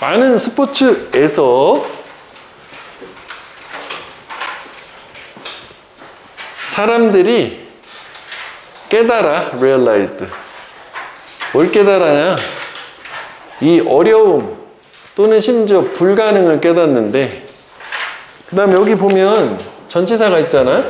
많은 스포츠에서 사람들이 깨달아, realized. 뭘 깨달아냐? 이 어려움 또는 심지어 불가능을 깨닫는데, 그 다음에 여기 보면 전치사가 있잖아.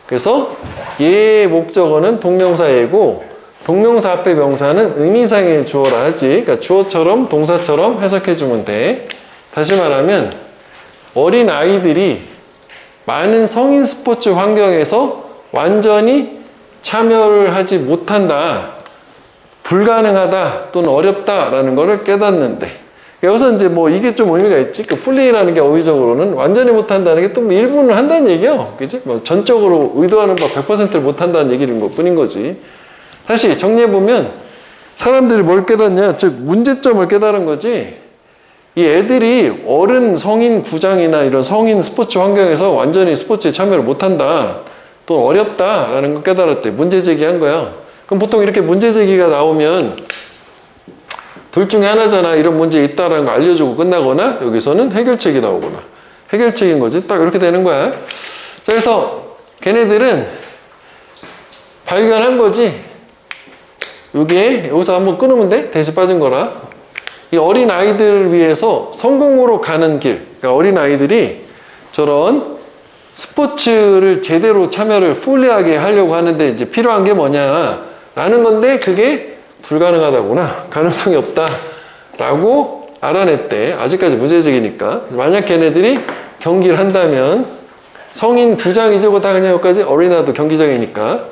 그래서 얘의 목적어는 동명사이고, 동명사 앞에 명사는 의미상의 주어라 하지. 그러니까 주어처럼 동사처럼 해석해주면 돼. 다시 말하면 어린 아이들이 많은 성인 스포츠 환경에서 완전히 참여를 하지 못한다, 불가능하다 또는 어렵다라는 것을 깨닫는데, 여기서 이제 뭐 이게 좀 의미가 있지. 그 fully라는 게 어휘적으로는 완전히 못한다는 게 또 뭐 일부는 한다는 얘기야. 그지? 뭐 전적으로 의도하는 바 100%를 못한다는 얘기인 것 뿐인 거지. 다시 정리해보면 사람들이 뭘 깨닫냐, 즉 문제점을 깨달은 거지. 이 애들이 어른 성인 구장이나 이런 성인 스포츠 환경에서 완전히 스포츠에 참여를 못한다, 또 어렵다라는 걸 깨달았대. 문제 제기한 거야. 그럼 보통 이렇게 문제 제기가 나오면 둘 중에 하나잖아. 이런 문제 있다라는 거 알려주고 끝나거나, 여기서는 해결책이 나오거나. 해결책인 거지. 딱 이렇게 되는 거야. 그래서 걔네들은 발견한 거지. 이게 여기서 한번 끊으면 돼? 대시 빠진 거라. 이 어린 아이들을 위해서 성공으로 가는 길. 그러니까 어린 아이들이 저런 스포츠를 제대로 참여를 풀리하게 하려고 하는데 이제 필요한 게 뭐냐라는 건데, 그게 불가능하다구나, 가능성이 없다라고 알아냈대. 아직까지 문제적이니까. 만약 걔네들이 경기를 한다면 성인 2장이죠. 그거 다 그냥 여기까지 어린아도 경기장이니까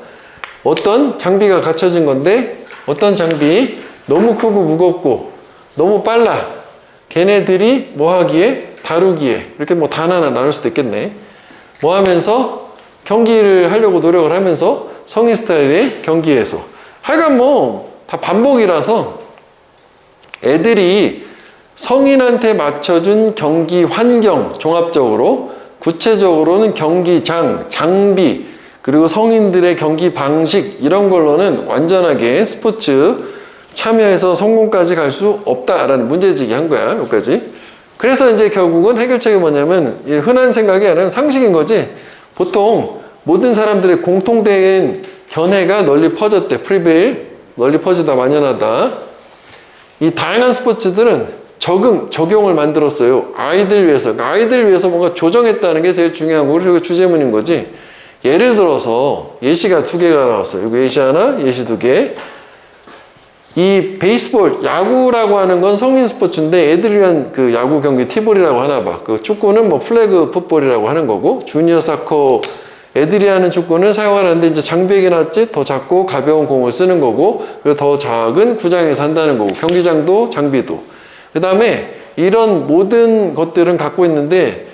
어떤 장비가 갖춰진 건데, 어떤 장비 너무 크고 무겁고 너무 빨라, 걔네들이 뭐 하기에, 다루기에, 이렇게 뭐 단 하나 나눌 수도 있겠네. 뭐 하면서 경기를 하려고 노력을 하면서 성인 스타일의 경기에서 하여간 뭐 다 반복이라서 애들이 성인한테 맞춰준 경기 환경, 종합적으로 구체적으로는 경기장, 장비, 그리고 성인들의 경기 방식, 이런 걸로는 완전하게 스포츠 참여해서 성공까지 갈 수 없다라는 문제제기 한 거야, 여기까지. 그래서 이제 결국은 해결책이 뭐냐면, 흔한 생각이 아니라 상식인 거지. 보통 모든 사람들의 공통된 견해가 널리 퍼졌대. 프리베일, 널리 퍼지다 만연하다. 이 다양한 스포츠들은 적용을 만들었어요. 아이들 위해서. 그러니까 아이들 위해서 뭔가 조정했다는 게 제일 중요한 거고, 그리고 주제문인 거지. 예를 들어서 예시가 2개가 나왔어요. 여기 예시 하나, 예시 2개. 이 베이스볼, 야구라고 하는 건 성인 스포츠인데 애들을 위한 그 야구 경기 티볼이라고 하나 봐. 그 축구는 뭐 플래그 풋볼이라고 하는 거고, 주니어 사커 애들이 하는 축구는 사용하는데 이제 장비에게 낫지, 더 작고 가벼운 공을 쓰는 거고, 그리고 더 작은 구장에서 한다는 거고, 경기장도 장비도. 그 다음에 이런 모든 것들은 갖고 있는데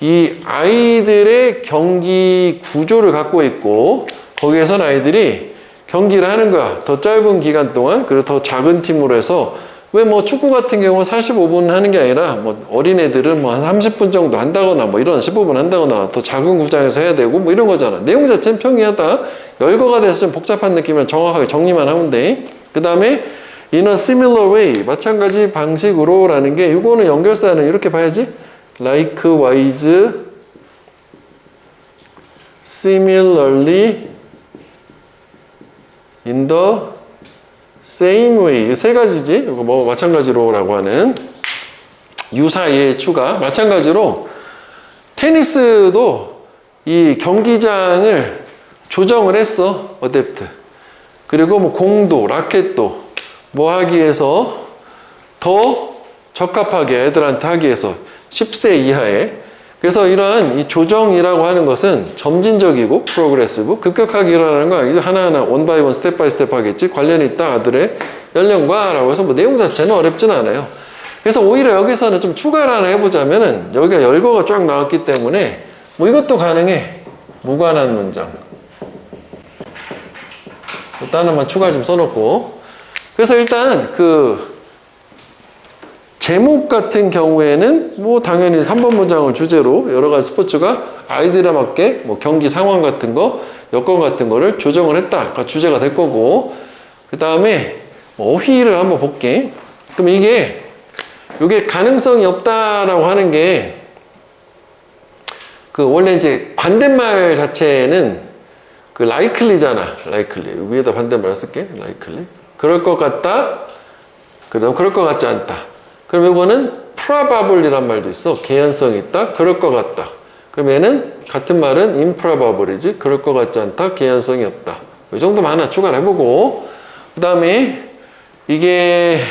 이 아이들의 경기 구조를 갖고 있고, 거기에선 아이들이 경기를 하는 거야. 더 짧은 기간 동안, 그리고 더 작은 팀으로 해서. 왜 뭐 축구 같은 경우 45분 하는 게 아니라 뭐 어린애들은 뭐 한 30분 정도 한다거나 뭐 이런 15분 한다거나 더 작은 구장에서 해야 되고 뭐 이런 거잖아. 내용 자체는 평이하다. 열거가 돼서 좀 복잡한 느낌을 정확하게 정리만 하면 돼. 그 다음에 in a similar way, 마찬가지 방식으로 라는 게, 이거는 연결사는 이렇게 봐야지. likewise, similarly, in the same way. 세 가지지. 이거 뭐 마찬가지로라고 하는 유사의 추가. 마찬가지로 테니스도 이 경기장을 조정을 했어. 어댑트. 그리고 뭐 공도, 라켓도 뭐 하기 위해서 더 적합하게 애들한테 하기 위해서 10세 이하에. 그래서 이러한 이 조정이라고 하는 것은 점진적이고 프로그레시브, 급격하게 일어나는 거 아니죠. 하나하나 원 바이 원, 스텝 바이 스텝 하겠지. 관련이 있다, 아들의 연령과 라고 해서 뭐 내용 자체는 어렵진 않아요. 그래서 오히려 여기서는 좀 추가를 하나 해보자면은, 여기가 열거가 쫙 나왔기 때문에 뭐 이것도 가능해. 무관한 문장. 또 하나만 추가 좀 써놓고. 그래서 일단 그 제목 같은 경우에는 뭐 당연히 3번 문장을 주제로 여러 가지 스포츠가 아이들에 맞게 뭐 경기 상황 같은 거, 여건 같은 거를 조정을 했다. 그러니까 주제가 될 거고, 그 다음에 어휘를 한번 볼게. 그럼 이게 이게 가능성이 없다라고 하는 게 그 원래 이제 반대말 자체는 그 likely잖아. likely. 위에다 반대말 쓸게. likely. 그럴 것 같다. 그다음 그럴 것 같지 않다. 그럼 이거는 probable이란 말도 있어. 개연성이 있다. 그럴 것 같다. 그럼 얘는 같은 말은 improbable이지. 그럴 것 같지 않다. 개연성이 없다. 이 정도만 하나 추가를 해보고 그 다음에 이게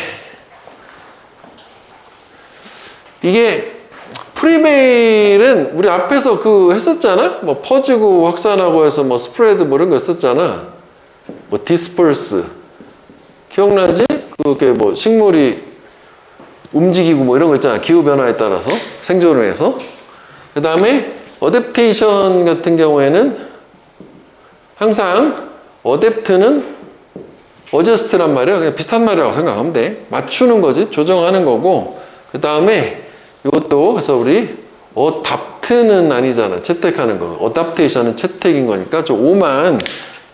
프리메일은 우리 앞에서 그 했었잖아. 뭐 퍼지고 확산하고 해서 뭐 스프레드 뭐 이런 거 했었잖아. 뭐 디스퍼스 기억나지? 그게 뭐 식물이 움직이고 뭐 이런 거 있잖아. 기후 변화에 따라서 생존을 해서. 그 다음에 어댑테이션 같은 경우에는 항상 어댑트는 어저스트란 말이야. 그냥 비슷한 말이라고 생각하면 돼. 맞추는 거지. 조정하는 거고. 그 다음에 이것도 그래서 우리 어답트는 아니잖아. 채택하는 거. 어답테이션은 채택인 거니까 저 5만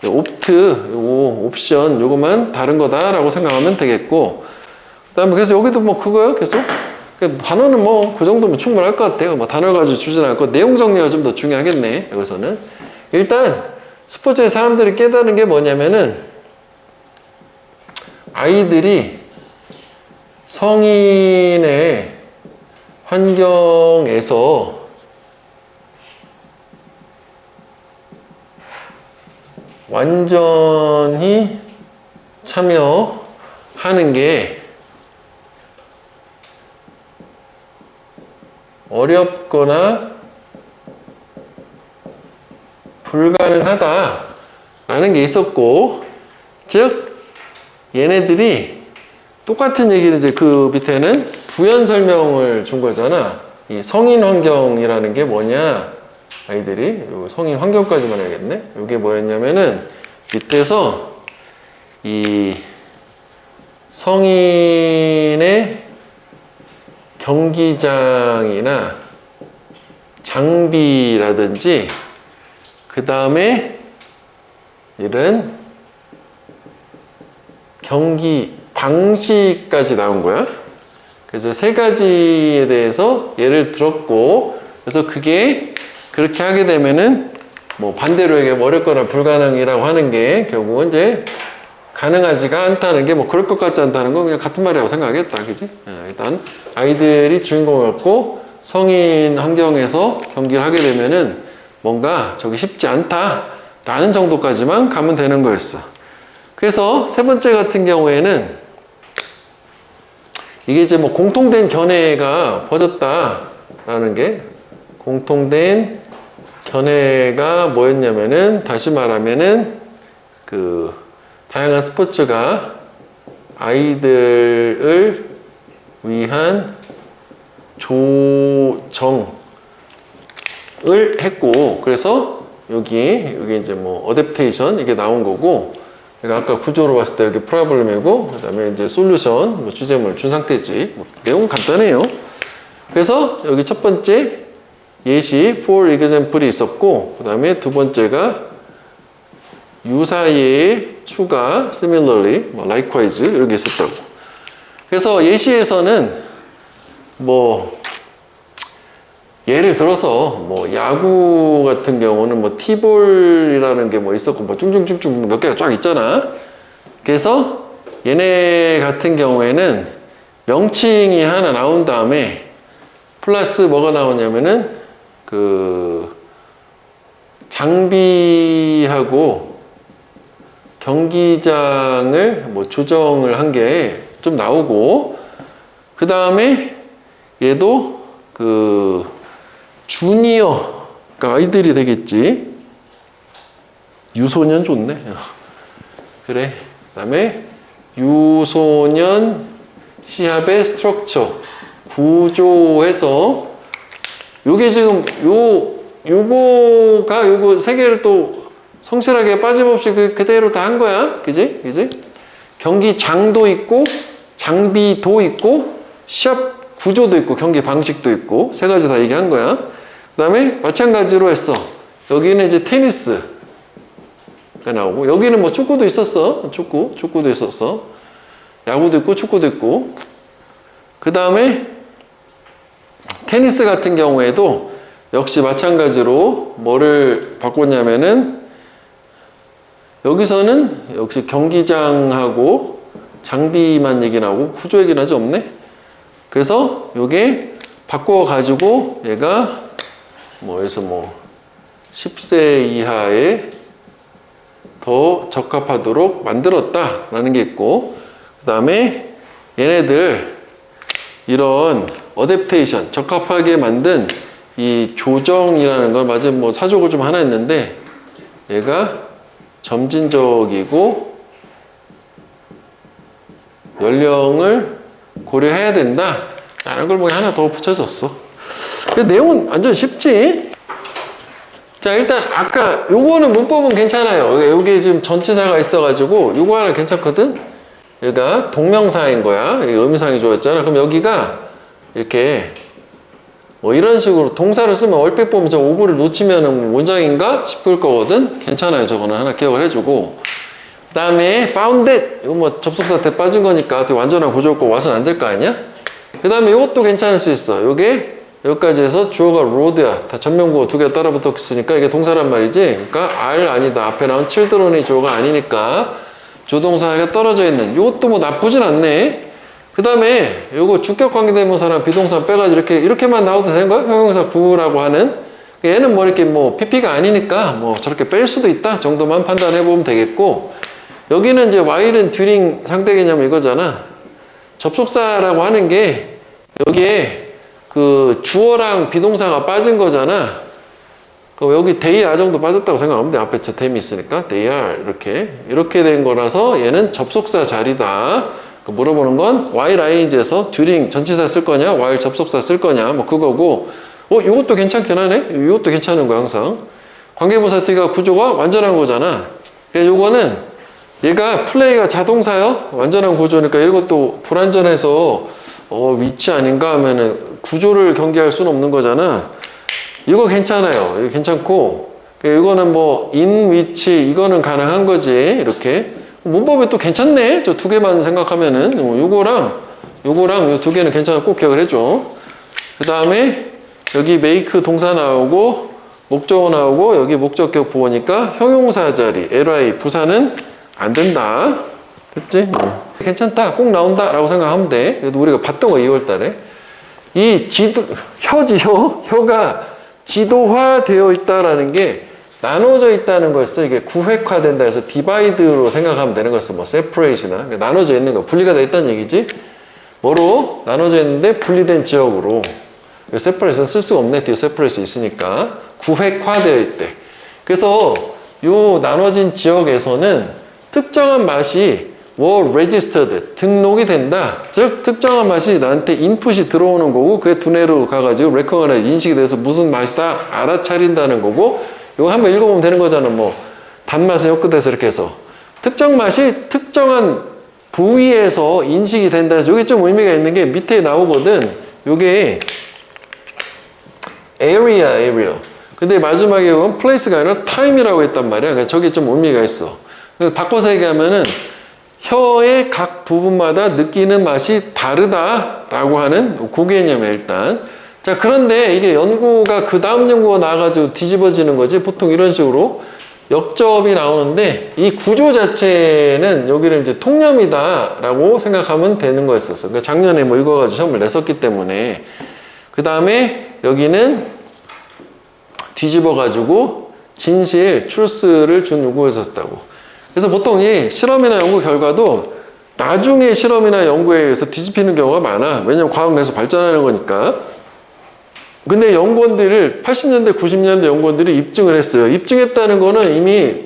옵트, 요 옵션 요거만 다른 거다라고 생각하면 되겠고 그 다음에 그래서 여기도 뭐 그거요 계속 단어는 뭐 그 정도면 충분할 것 같아요. 뭐 단어 가지고 추진할 거 내용 정리가 좀 더 중요하겠네. 여기서는 일단 스포츠에 사람들이 깨달은 게 뭐냐면은 아이들이 성인의 환경에서 완전히 참여하는 게 어렵거나 불가능하다라는 게 있었고, 즉 얘네들이 똑같은 얘기를 이제 그 밑에는 부연 설명을 준 거잖아. 이 성인 환경이라는 게 뭐냐? 아이들이 성인 환경까지만 해야겠네. 이게 뭐였냐면은 밑에서 이 성인의 경기장이나 장비라든지 그 다음에 이런 경기 방식까지 나온 거야. 그래서 세 가지에 대해서 예를 들었고, 그래서 그게 그렇게 하게 되면은 뭐 반대로 얘기하면 어렵거나 불가능이라고 하는 게 결국은 이제 가능하지가 않다는 게 뭐 그럴 것 같지 않다는 건 그냥 같은 말이라고 생각하겠다. 그지? 일단 아이들이 주인공이었고 성인 환경에서 경기를 하게 되면은 뭔가 저기 쉽지 않다라는 정도까지만 가면 되는 거였어. 그래서 세 번째 같은 경우에는 이게 이제 뭐 공통된 견해가 퍼졌다라는 게 공통된 견해가 뭐였냐면은 다시 말하면은 그 다양한 스포츠가 아이들을 위한 조정을 했고 그래서 여기 이제 뭐 어댑테이션 이게 나온 거고 그러니까 아까 구조로 봤을 때 여기 프로블럼이고 그 다음에 이제 솔루션 뭐 주제물 준 상태지 뭐 내용 간단해요. 그래서 여기 첫 번째 예시 for example이 있었고 그 다음에 두 번째가 유사의 추가 similarly 뭐 likewise 이런 게 있었다고. 그래서 예시에서는 뭐 예를 들어서 뭐 야구 같은 경우는 뭐 티볼이라는 게 뭐 있었고 뭐 쭉쭉쭉쭉 몇 개가 쫙 있잖아. 그래서 얘네 같은 경우에는 명칭이 하나 나온 다음에 플러스 뭐가 나오냐면은 그 장비하고 경기장을 뭐 조정을 한 게 좀 나오고 그 다음에 얘도 그 주니어, 그러니까 아이들이 되겠지. 유소년 좋네. 그래. 그 다음에 유소년 시합의 스트럭처, 구조해서 요게 지금 요거 세 개를 또 성실하게 빠짐없이 그대로 다 한 거야. 그지? 그지? 경기장도 있고, 장비도 있고, 시합 구조도 있고, 경기 방식도 있고, 세 가지 다 얘기한 거야. 그 다음에 마찬가지로 했어. 여기는 이제 테니스가 나오고, 여기는 뭐 축구도 있었어. 축구도 있었어. 야구도 있고, 축구도 있고. 그 다음에 테니스 같은 경우에도 역시 마찬가지로 뭐를 바꿨냐면은 여기서는 역시 경기장하고 장비만 얘기 나오고 구조 얘기는 아직 없네. 그래서 요게 바꿔가지고 얘가 뭐에서 뭐 10세 이하에 더 적합하도록 만들었다라는 게 있고, 그 다음에 얘네들 이런 어댑테이션, 적합하게 만든 이 조정이라는 걸 맞아 뭐 사족을 좀 하나 했는데 얘가 점진적이고 연령을 고려해야 된다 라는 걸 뭐 하나 더 붙여줬어. 내용은 완전 쉽지. 자, 일단 아까 요거는 문법은 괜찮아요. 요게 지금 전치사가 있어가지고 요거 하나 괜찮거든. 얘가 동명사인 거야. 의미상이 좋았잖아. 그럼 여기가 이렇게 뭐 이런 식으로 동사를 쓰면 얼핏 보면 저 오브를 놓치면 문장인가 싶을 거거든. 괜찮아요. 저거는 하나 기억을 해주고. 그 다음에 founded 이거 뭐 접속사 대 빠진 거니까 완전한 구조일 거 와서는 안 될 거 아니야. 그 다음에 이것도 괜찮을 수 있어. 요게 여기까지 해서 주어가 road야. 다 전면구어 두 개 따라 붙어 있으니까 이게 동사란 말이지. 그러니까 R 아니다. 앞에 나온 children이 주어가 아니니까 조동사가 떨어져 있는. 이것도 뭐 나쁘진 않네. 그 다음에 요거 주격 관계대명사랑 비동사 빼가지고 이렇게만 나와도 되는 거야? 형용사 구라고 하는. 얘는 뭐 이렇게 뭐 PP가 아니니까 뭐 저렇게 뺄 수도 있다 정도만 판단해 보면 되겠고, 여기는 이제 while은 during 상대 개념 이거잖아. 접속사라고 하는 게 여기에 그 주어랑 비동사가 빠진 거잖아. 그럼 여기 they are 정도 빠졌다고 생각하면 돼. 앞에 저 them이 있으니까 they are 이렇게 된 거라서 얘는 접속사 자리다. 물어보는 건 while ing에서 during 전치사 쓸 거냐, while 접속사 쓸 거냐, 뭐 그거고. 이것도 괜찮긴 하네. 이것도 괜찮은 거야 항상. 관계부사 뒤가 구조가 완전한 거잖아. 그러니까 요거는 얘가 플레이가 자동사요. 완전한 구조니까 이것도 불완전해서 위치 아닌가 하면은 구조를 경계할 수는 없는 거잖아. 이거 괜찮아요. 이거 괜찮고, 이거는 뭐 in 위치 이거는 가능한 거지. 이렇게 문법에 또 괜찮네. 저 두 개만 생각하면은 요거랑 요 두 개는 괜찮아. 꼭 기억을 해줘. 그 다음에 여기 make 동사 나오고 목적어 나오고 여기 목적격 부호니까 형용사 자리 ly 부사는 안 된다. 됐지? 괜찮다. 꼭 나온다 라고 생각하면 돼. 그래도 우리가 봤던 거 2월 달에 이 혀가 지도화 되어 있다라는 게 나눠져 있다는 거였어. 이게 구획화된다 해서 디바이드로 생각하면 되는 거였어. 뭐 separate나 그러니까 나눠져 있는 거, 분리가 되어 있다는 얘기지. 뭐로 나눠져 있는데 분리된 지역으로. separate는 쓸 수가 없네. 뒤에 separate 있으니까 구획화되어 있대. 그래서 요 나눠진 지역에서는 특정한 맛이 registered 등록이 된다. 즉 특정한 맛이 나한테 인풋이 들어오는 거고 그게 두뇌로 가가지고 recognize 인식이 돼서 무슨 맛이다 알아차린다는 거고. 이거 한번 읽어보면 되는 거잖아. 뭐 단맛은 혀끝에서 이렇게 해서 특정 맛이 특정한 부위에서 인식이 된다 해서 여기 좀 의미가 있는 게 밑에 나오거든. 요게 area 근데 마지막에 보면 place가 아니라 time이라고 했단 말이야. 그러니까 저게 좀 의미가 있어. 바꿔서 얘기하면은 혀의 각 부분마다 느끼는 맛이 다르다라고 하는 그 개념이에요, 일단. 자, 그런데 이게 연구가 그 다음 연구가 나와가지고 뒤집어지는 거지. 보통 이런 식으로 역접이 나오는데 이 구조 자체는 여기를 이제 통념이다라고 생각하면 되는 거였었어. 그러니까 작년에 뭐 이거 가지고 시험을 냈었기 때문에. 그 다음에 여기는 뒤집어가지고 진실, truth를 준 요구였었다고. 그래서 보통 이 실험이나 연구 결과도 나중에 실험이나 연구에 의해서 뒤집히는 경우가 많아. 왜냐면 과학은 계속 발전하는 거니까. 근데 연구원들을 80년대, 90년대 연구원들이 입증을 했어요. 입증했다는 거는 이미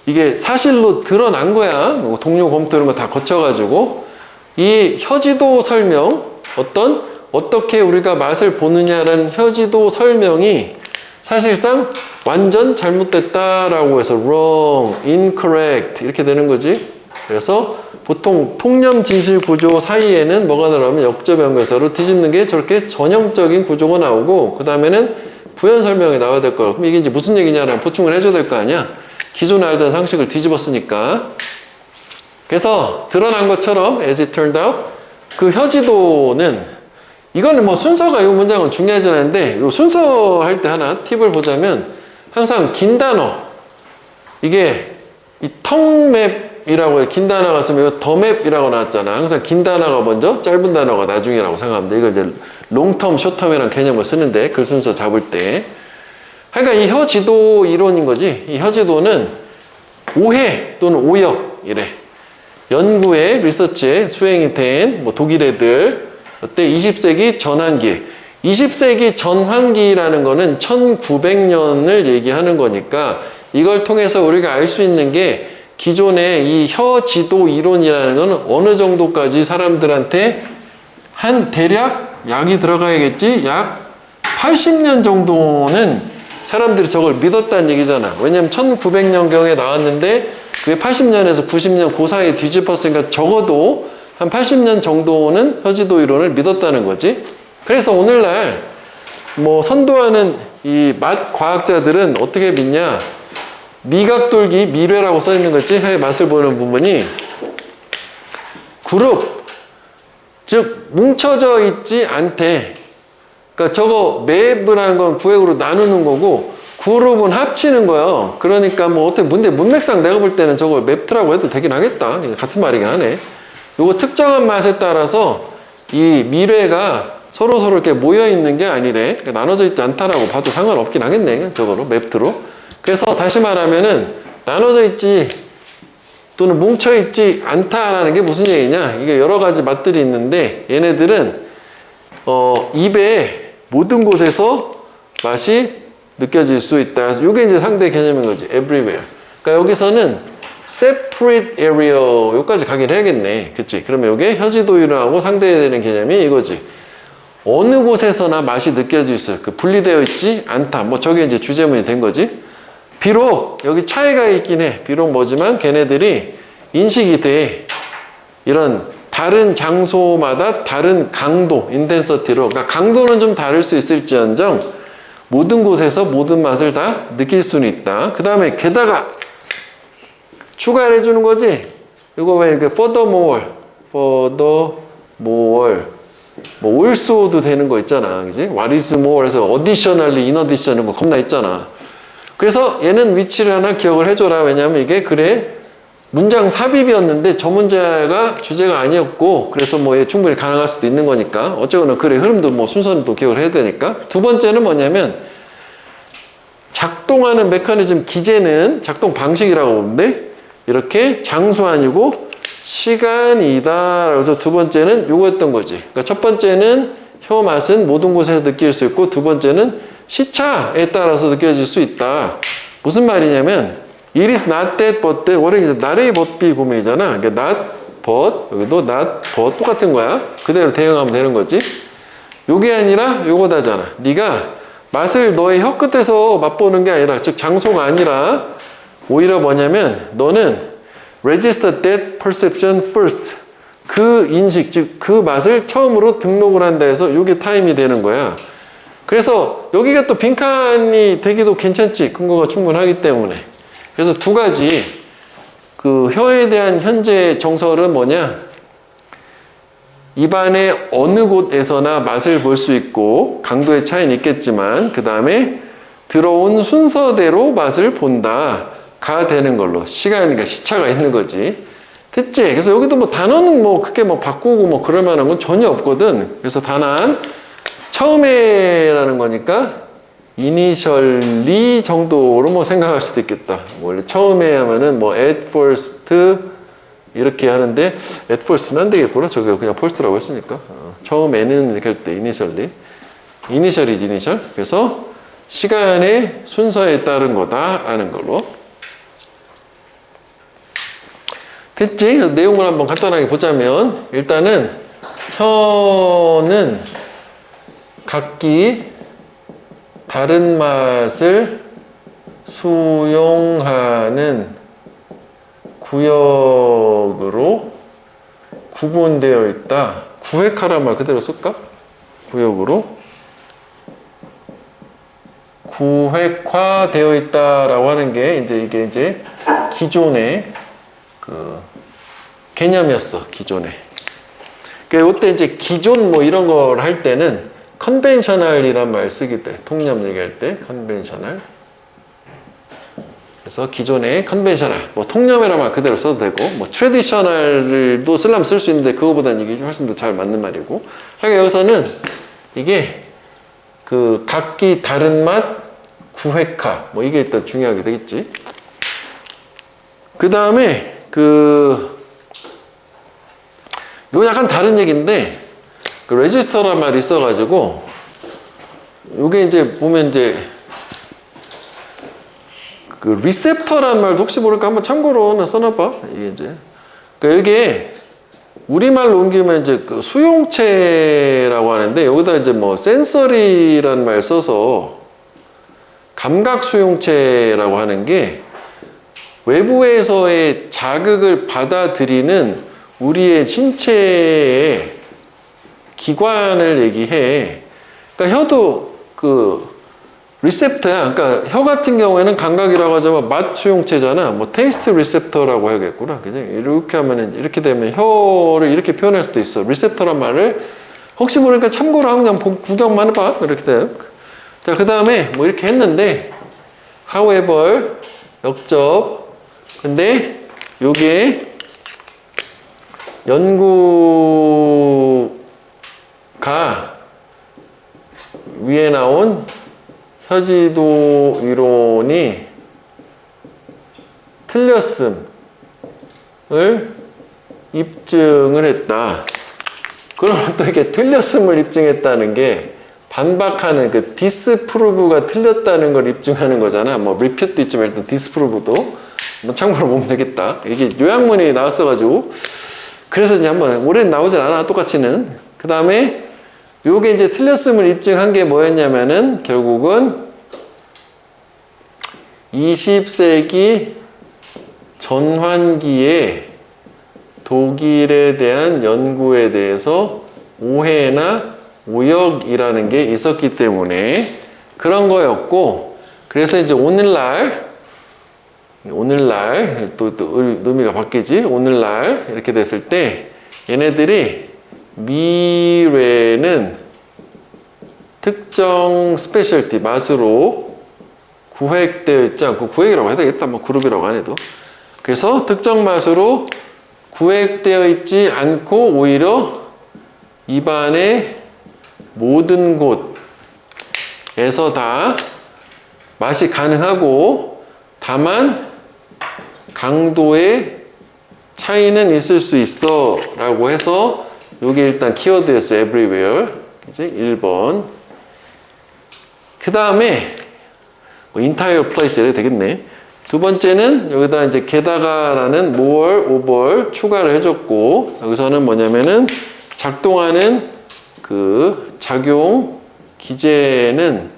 이게 사실로 드러난 거야. 뭐 동료 검토 이런 거 다 거쳐가지고 이 혀지도 설명, 어떻게 우리가 맛을 보느냐라는 혀지도 설명이 사실상 완전 잘못됐다라고 해서 wrong, incorrect 이렇게 되는 거지. 그래서 보통 통념 진실 구조 사이에는 뭐가 나오면 역접 연결사로 뒤집는 게 저렇게 전형적인 구조가 나오고 그 다음에는 부연 설명이 나와야 될 거야. 그럼 이게 이제 무슨 얘기냐라는 보충을 해줘야 될 거 아니야. 기존에 알던 상식을 뒤집었으니까. 그래서 드러난 것처럼 as it turned out 그 혀지도는 이거는 뭐 순서가 이 문장은 중요하지 않은데 이 순서 할 때 하나 팁을 보자면 항상 긴 단어 이게 이 텅맵이라고 해요. 긴 단어가 쓰면 이거 더맵이라고 나왔잖아. 항상 긴 단어가 먼저 짧은 단어가 나중이라고 생각합니다. 이걸 이제 롱텀, 쇼텀이라는 개념을 쓰는데 글 순서 잡을 때 그러니까 이 혀지도 이론인 거지. 이 혀지도는 오해 또는 오역이래. 연구에 리서치에 수행이 된 뭐 독일 애들 그때 20세기 전환기 20세기 전환기라는 거는 1900년을 얘기하는 거니까 이걸 통해서 우리가 알 수 있는 게 기존의 이 혀지도 이론이라는 거는 어느 정도까지 사람들한테 한 대략 약이 들어가야겠지 약 80년 정도는 사람들이 저걸 믿었다는 얘기잖아. 왜냐면 1900년경에 나왔는데 그게 80년에서 90년 그 사이에 뒤집었으니까 적어도 한 80년 정도는 혀지도 이론을 믿었다는 거지. 그래서 오늘날 뭐 선도하는 이 맛 과학자들은 어떻게 믿냐? 미각돌기, 미뢰라고 써 있는 거지. 혀의 맛을 보는 부분이 그룹, 즉 뭉쳐져 있지 않대. 그러니까 저거 맵이라는 건 구획으로 나누는 거고 그룹은 합치는 거예요. 그러니까 뭐 어떻게 문맥상 내가 볼 때는 저걸 맵트라고 해도 되긴 하겠다. 같은 말이긴 하네. 요거 특정한 맛에 따라서 이 미뢰가 서로 이렇게 모여 있는 게 아니래. 그러니까 나눠져 있지 않다라고 봐도 상관없긴 하겠네. 저거로 맵트로. 그래서 다시 말하면은 나눠져 있지 또는 뭉쳐 있지 않다라는 게 무슨 얘기냐? 이게 여러 가지 맛들이 있는데 얘네들은 입에 모든 곳에서 맛이 느껴질 수 있다. 이게 이제 상대 개념인 거지. everywhere. 그러니까 여기서는 separate area 여기까지 가긴 해야겠네. 그치? 그러면 이게 혀지도 이론하고 상대되는 개념이 이거지. 어느 곳에서나 맛이 느껴질 수 있어요. 그 분리되어 있지 않다. 뭐 저게 이제 주제문이 된 거지. 비록 여기 차이가 있긴 해. 비록 뭐지만 걔네들이 인식이 돼. 이런 다른 장소마다 다른 강도, 인텐서티로. 그러니까 강도는 좀 다를 수 있을지언정 모든 곳에서 모든 맛을 다 느낄 수는 있다. 그 다음에 게다가 추가를 해주는 거지. 이거 왜 이렇게 furthermore, 뭐 also도 되는 거 있잖아, 그지? What is more? 그래서 additionally, in addition 이런 거 겁나 있잖아. 그래서 얘는 위치를 하나 기억을 해줘라. 왜냐하면 이게 글에 문장 삽입이었는데 저 문제가 주제가 아니었고 그래서 뭐 얘 충분히 가능할 수도 있는 거니까 어쨌거나 글의 흐름도 뭐 순서는 또 기억을 해야 되니까. 두 번째는 뭐냐면 작동하는 메커니즘 기제는 작동 방식이라고 보는데 이렇게 장소 아니고 시간이다. 그래서 두 번째는 요거였던 거지. 그러니까 첫 번째는 혀 맛은 모든 곳에서 느낄 수 있고 두 번째는 시차에 따라서 느껴질 수 있다. 무슨 말이냐면 It is not that but that. 원래 이제 not의 but be 구문이잖아. 그러니까 not but 여기도 not but 똑같은 거야. 그대로 대응하면 되는 거지. 요게 아니라 요거다잖아. 네가 맛을 너의 혀 끝에서 맛보는 게 아니라 즉 장소가 아니라 오히려 뭐냐면 너는 register that perception first. 그 인식 즉 그 맛을 처음으로 등록을 한다 해서 요게 타임이 되는 거야. 그래서 여기가 또 빈칸이 되기도 괜찮지. 근거가 충분하기 때문에. 그래서 두 가지 그 혀에 대한 현재 정설은 뭐냐? 입안의 어느 곳에서나 맛을 볼 수 있고 강도의 차이는 있겠지만 그 다음에 들어온 순서대로 맛을 본다가 되는 걸로 시간이니까 시차가 있는 거지. 됐지? 그래서 여기도 뭐 단어는 뭐 크게 뭐 바꾸고 뭐 그럴 만한 건 전혀 없거든. 그래서 단한 처음에라는 거니까 initially 정도로 뭐 생각할 수도 있겠다. 원래 처음에 하면은 뭐 at first 이렇게 하는데 at first는 안 되겠구나. 저게 그냥 first라고 했으니까. 처음에는 이렇게 할 때 initially. initial is initial. 그래서 시간의 순서에 따른 거다라는 걸로. 됐지? 내용을 한번 간단하게 보자면 일단은 혀는 각기 다른 맛을 수용하는 구역으로 구분되어 있다. 구획하란 말 그대로 쓸까? 구역으로 구획화되어 있다라고 하는 게 이게 이제 기존의 그 개념이었어. 기존에. 이때 이제 기존 뭐 이런 걸 할 때는 컨벤셔널이란 말 쓰기 때, 통념 얘기할 때 컨벤셔널. 그래서 기존의 컨벤셔널, 뭐 통념이란 말 그대로 써도 되고, 뭐 트래디셔널도 쓰려면 쓸 수 있는데 그거보다는 이게 훨씬 더 잘 맞는 말이고. 하여간 여기서는 이게 그 각기 다른 맛 구획화, 뭐 이게 일단 중요하게 되겠지. 그 다음에 요 약간 다른 얘기인데, 그 레지스터란 말이 있어가지고, 요게 이제 보면 이제, 그 리셉터란 말도 혹시 모르니까 한번 참고로 하나 써놔봐. 이게 이제. 그러니까 이게 우리말로 옮기면 이제 그 수용체라고 하는데, 여기다 이제 뭐 센서리란 말 써서 감각 수용체라고 하는 게 외부에서의 자극을 받아들이는 우리의 신체의 기관을 얘기해. 그러니까 혀도 리셉터야. 그러니까 혀 같은 경우에는 감각이라고 하자면 맛 수용체잖아. 뭐 테이스트 리셉터라고 해야겠구나. 그지? 이렇게 하면은 이렇게 되면 혀를 이렇게 표현할 수도 있어. 리셉터란 말을 혹시 모르니까 참고로 하고 그냥 구경만 해봐. 이렇게 돼. 자, 그 다음에 뭐 이렇게 했는데 however 역접. 근데 요게 연구가 위에 나온 혀지도 이론이 틀렸음을 입증을 했다. 그러면 또 이게 틀렸음을 입증했다는 게 반박하는 그 디스프루브가 틀렸다는 걸 입증하는 거잖아. 뭐 리퓨트도 있지만 일단 디스프루브도 뭐 참고로 보면 되겠다. 이게 요약문이 나왔어가지고 그래서 이제 한번 올해는 나오진 않아 똑같이는. 그 다음에 요게 이제 틀렸음을 입증한 게 뭐였냐면은 결국은 20세기 전환기에 독일에 대한 연구에 대해서 오해나 오역이라는 게 있었기 때문에 그런 거였고, 그래서 이제 오늘날 또 의미가 바뀌지. 오늘날 이렇게 됐을 때 얘네들이 미뢰는 특정 스페셜티 맛으로 구획되어 있지 않고, 구획이라고 해야 되겠다. 뭐 그룹이라고 안 해도. 그래서 특정 맛으로 구획되어 있지 않고 오히려 입안의 모든 곳에서 다 맛이 가능하고, 다만 강도의 차이는 있을 수 있어 라고 해서 요게 일단 키워드였어. everywhere. 그치? 1번. 그 다음에 entire place 이래 되겠네. 두 번째는 여기다 이제 게다가라는 more, over 추가를 해줬고, 여기서는 뭐냐면은 작동하는 그 작용 기제는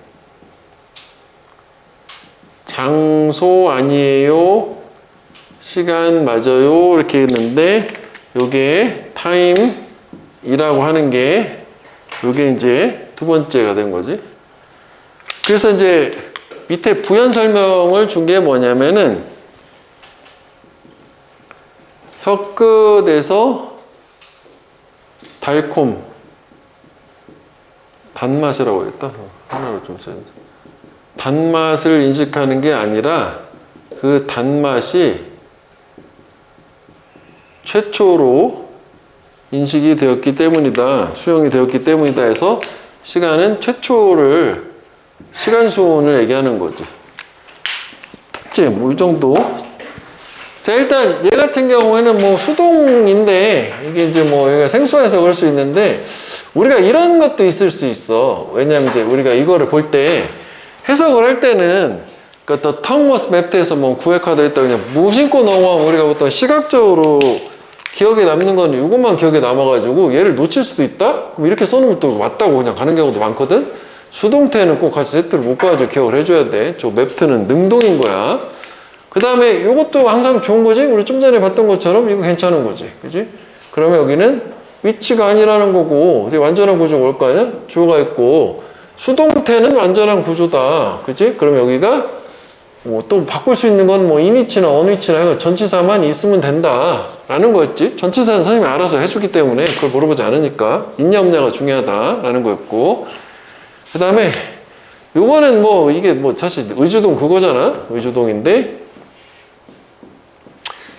장소 아니에요, 시간 맞아요 이렇게 했는데, 요게 time이라고 하는 게 요게 이제 두 번째가 된 거지. 그래서 이제 밑에 부연 설명을 준 게 뭐냐면은 혀끝에서 달콤, 단맛이라고 했다. 하나로 좀 써야 돼. 단맛을 인식하는 게 아니라 그 단맛이 최초로 인식이 되었기 때문이다. 수용이 되었기 때문이다 해서 시간은 최초를, 시간 수온을 얘기하는 거지. 첫째, 뭐 이 정도. 자, 일단 얘 같은 경우에는 뭐 수동인데 이게 이제 뭐 얘가 생소해서 그럴 수 있는데 우리가 이런 것도 있을 수 있어. 왜냐면 이제 우리가 이거를 볼 때 해석을 할 때는 그 더 텅머스 맵트에서 뭐 구획화되어 있다 그냥 무심코 넘어가면 우리가 보통 시각적으로 기억에 남는 건 이것만 기억에 남아가지고 얘를 놓칠 수도 있다? 그럼 이렇게 써놓으면 또 맞다고 그냥 가는 경우도 많거든? 수동태는 꼭 같이 세트를 묶어가지고 기억을 해줘야 돼. 저 맵트는 능동인 거야. 그 다음에 이것도 항상 좋은 거지? 우리 좀 전에 봤던 것처럼 이거 괜찮은 거지. 그지? 그러면 여기는 위치가 아니라는 거고, 되게 완전한 구조가 올 거 아니야? 주어가 있고, 수동태는 완전한 구조다. 그지? 그럼 여기가 또 바꿀 수 있는 건 뭐 인위치나 언위치나 전치사만 있으면 된다라는 거였지. 전치사는 선생님이 알아서 해주기 때문에 그걸 물어보지 않으니까 있냐 없냐가 중요하다라는 거였고, 그 다음에 요거는 뭐 이게 뭐 사실 의주동 그거잖아. 의주동인데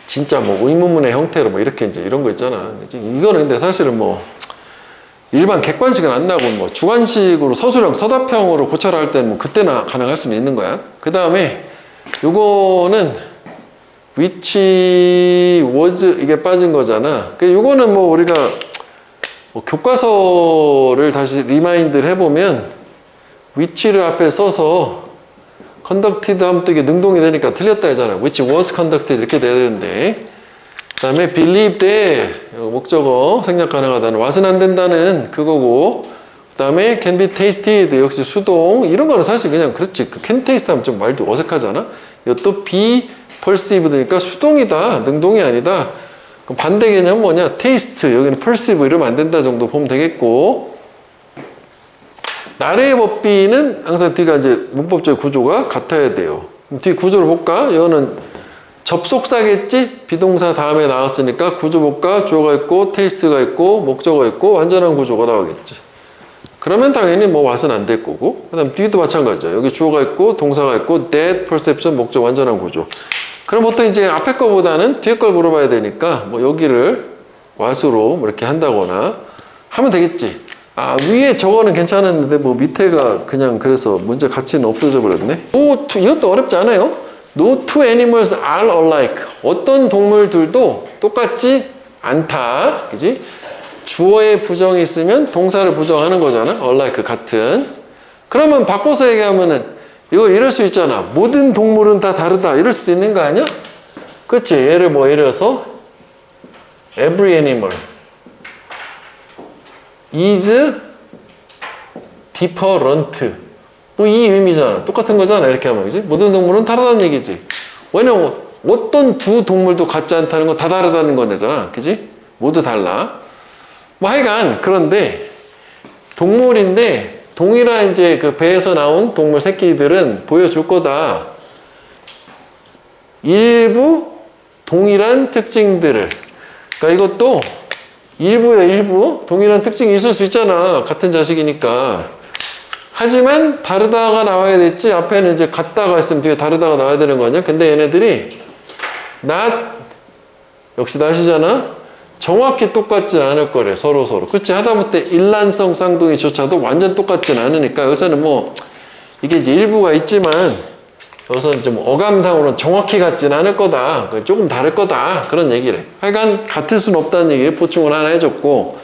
진짜 뭐 의문문의 형태로 뭐 이렇게 이제 이런 거 있잖아. 이거는 근데 사실은 뭐 일반 객관식은 안 나고 뭐 주관식으로 서술형, 서답형으로 고쳐라 할 때는 뭐 그때나 가능할 수는 있는 거야. 그 다음에 요거는 which was 이게 빠진 거잖아. 요거는 뭐 우리가 뭐 교과서를 다시 리마인드를 해보면 which를 앞에 써서 conducted 하면 또 이게 능동이 되니까 틀렸다 하잖아. which was conducted 이렇게 돼야 되는데, 그 다음에 believe that 목적어 생략 가능하다는 was는 안 된다는 그거고, 그 다음에 can be tasted 역시 수동, 이런 거는 사실 그냥 그렇지. 그 can taste 하면 좀 말도 어색하잖아. 이것도 be perceived니까 수동이다, 능동이 아니다. 그럼 반대 개념은 뭐냐? taste, 여기는 perceive 이러면 안 된다 정도 보면 되겠고, 나래의 법비는 항상 뒤가 이제 문법적 구조가 같아야 돼요. 뒤 구조를 볼까? 이거는 접속사겠지? 비동사 다음에 나왔으니까 구조 볼까? 주어가 있고, 테이스트가 있고, 목적어가 있고, 완전한 구조가 나오겠지. 그러면 당연히 뭐 was는 안 될 거고, 그 다음 뒤도 마찬가지죠. 여기 주어가 있고, 동사가 있고, that, perception, 목적, 완전한 구조. 그럼 보통 이제 앞에 거보다는 뒤에 걸 물어봐야 되니까, 뭐 여기를 was로 뭐 이렇게 한다거나 하면 되겠지. 아, 위에 저거는 괜찮았는데 뭐 밑에가 그냥 그래서 문제 가치는 없어져 버렸네. 이것도 어렵지 않아요? No two animals are alike. 어떤 동물들도 똑같지 않다. 그지? 주어에 부정이 있으면 동사를 부정하는 거잖아. alike, 같은. 그러면 바꿔서 얘기하면은 이거 이럴 수 있잖아. 모든 동물은 다 다르다. 이럴 수도 있는 거 아니야? 그치? 예를 들어서 every animal is different. 뭐 이 의미잖아. 똑같은 거잖아. 이렇게 하면, 그지? 모든 동물은 다르다는 얘기지. 왜냐면 어떤 두 동물도 같지 않다는 건 다 다르다는 거잖아. 그지? 모두 달라. 뭐 하여간, 그런데 동물인데 동일한 이제 그 배에서 나온 동물 새끼들은 보여줄 거다. 일부 동일한 특징들을. 그러니까 이것도 일부에 일부 동일한 특징이 있을 수 있잖아. 같은 자식이니까. 하지만 다르다가 나와야 됐지. 앞에는 이제 같다가 있으면 뒤에 다르다가 나와야 되는 거 아니야? 근데 얘네들이 not, 역시 not이잖아. 정확히 똑같진 않을 거래. 서로. 그치? 하다못해 일란성 쌍둥이조차도 완전 똑같진 않으니까 여기서는 뭐 이게 이제 일부가 있지만 여기서는 좀 어감상으로는 정확히 같진 않을 거다. 조금 다를 거다. 그런 얘기를 해. 하여간 같을 수는 없다는 얘기를 보충을 하나 해줬고,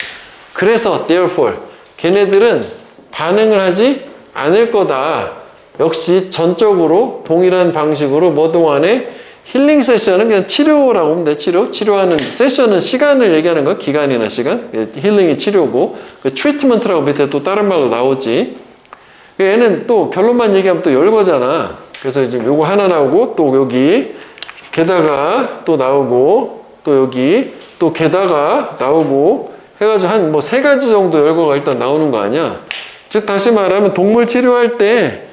그래서 therefore 걔네들은 반응을 하지 않을 거다. 역시 전적으로 동일한 방식으로 뭐 동안에 힐링 세션은 그냥 치료라고 하면 돼. 치료하는 세션은 시간을 얘기하는 거야. 기간이나 시간. 힐링이 치료고, 그 트리트먼트라고 밑에 또 다른 말로 나오지. 얘는 또 결론만 얘기하면 또 열거잖아. 그래서 지금 요거 하나 나오고, 또 여기 게다가 또 나오고, 또 여기 또 게다가 나오고 해가지고 한 뭐 3가지 정도 열거가 일단 나오는 거 아니야. 즉 다시 말하면 동물 치료할 때